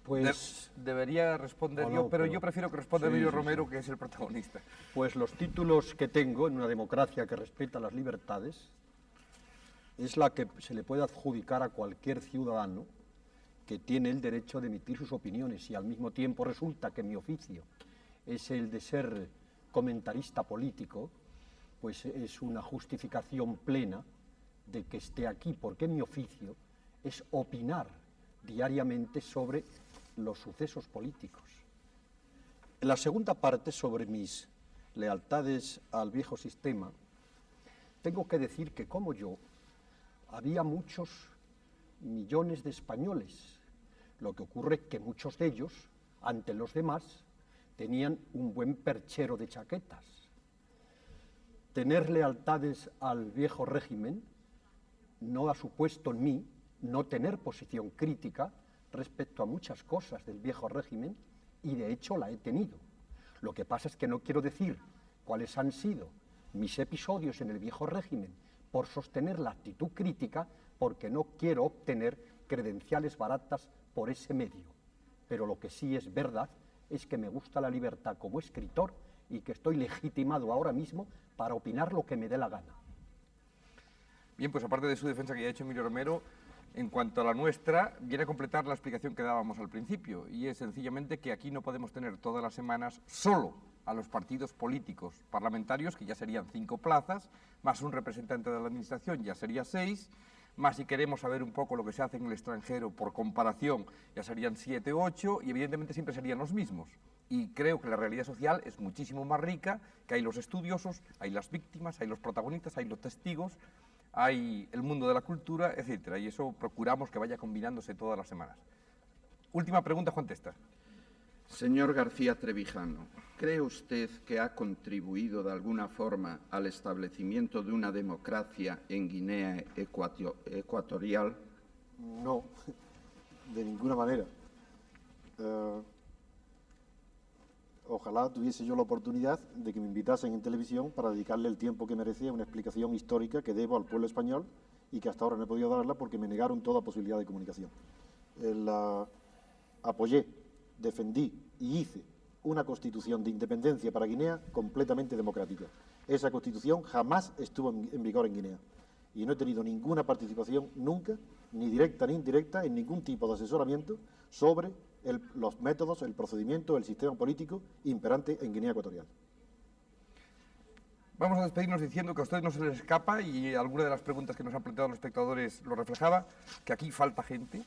Pues debería responder no, yo, pero yo prefiero que responda Emilio Romero, sí. que es el protagonista. Pues los títulos que tengo en una democracia que respeta las libertades es la que se le puede adjudicar a cualquier ciudadano que tiene el derecho de emitir sus opiniones, y al mismo tiempo resulta que mi oficio es el de ser comentarista político, pues es una justificación plena de que esté aquí, porque mi oficio es opinar diariamente sobre los sucesos políticos. En la segunda parte, sobre mis lealtades al viejo sistema, tengo que decir que, como yo, había muchos millones de españoles. Lo que ocurre es que muchos de ellos, ante los demás, tenían un buen perchero de chaquetas. Tener lealtades al viejo régimen no ha supuesto en mí no tener posición crítica respecto a muchas cosas del viejo régimen, y de hecho la he tenido. Lo que pasa es que no quiero decir cuáles han sido mis episodios en el viejo régimen por sostener la actitud crítica, porque no quiero obtener credenciales baratas por ese medio. Pero lo que sí es verdad es que me gusta la libertad como escritor y que estoy legitimado ahora mismo para opinar lo que me dé la gana. Bien, pues aparte de su defensa que ya ha hecho Emilio Romero, en cuanto a la nuestra, viene a completar la explicación que dábamos al principio, y es sencillamente que aquí no podemos tener todas las semanas solo a los partidos políticos parlamentarios, que ya serían 5 plazas, más un representante de la Administración, ya sería 6, más si queremos saber un poco lo que se hace en el extranjero por comparación, ya serían 7 o 8, y evidentemente siempre serían los mismos. Y creo que la realidad social es muchísimo más rica, que hay los estudiosos, hay las víctimas, hay los protagonistas, hay los testigos, hay el mundo de la cultura, etcétera, y eso procuramos que vaya combinándose todas las semanas. Última pregunta, Juan Testa. Señor García Trevijano, ¿cree usted que ha contribuido de alguna forma al establecimiento de una democracia en Guinea Ecuatorial? No, de ninguna manera. Ojalá tuviese yo la oportunidad de que me invitasen en televisión para dedicarle el tiempo que merecía a una explicación histórica que debo al pueblo español y que hasta ahora no he podido darla porque me negaron toda posibilidad de comunicación. Apoyé, defendí y hice una constitución de independencia para Guinea completamente democrática. Esa constitución jamás estuvo en vigor en Guinea y no he tenido ninguna participación nunca, ni directa ni indirecta, en ningún tipo de asesoramiento sobre los métodos, el procedimiento, el sistema político imperante en Guinea Ecuatorial. Vamos a despedirnos diciendo que a ustedes no se les escapa, y alguna de las preguntas que nos han planteado los espectadores lo reflejaba, que aquí falta gente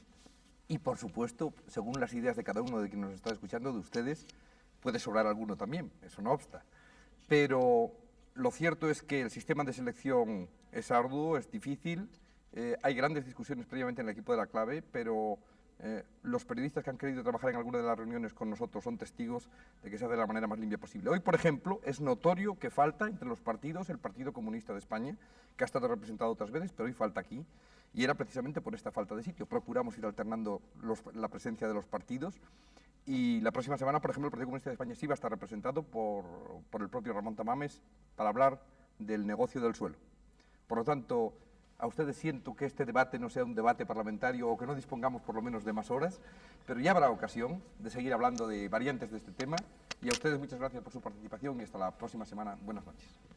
y, por supuesto, según las ideas de cada uno de quienes nos está escuchando, de ustedes, puede sobrar alguno también, eso no obsta. Pero lo cierto es que el sistema de selección es arduo, es difícil, hay grandes discusiones previamente en el equipo de la clave, pero los periodistas que han querido trabajar en alguna de las reuniones con nosotros son testigos de que se hace de la manera más limpia posible. Hoy, por ejemplo, es notorio que falta entre los partidos el Partido Comunista de España, que ha estado representado otras veces, pero hoy falta aquí, y era precisamente por esta falta de sitio. Procuramos ir alternando la presencia de los partidos, y la próxima semana, por ejemplo, el Partido Comunista de España sí va a estar representado por el propio Ramón Tamames para hablar del negocio del suelo. Por lo tanto, a ustedes siento que este debate no sea un debate parlamentario o que no dispongamos por lo menos de más horas, pero ya habrá ocasión de seguir hablando de variantes de este tema, y a ustedes muchas gracias por su participación y hasta la próxima semana. Buenas noches.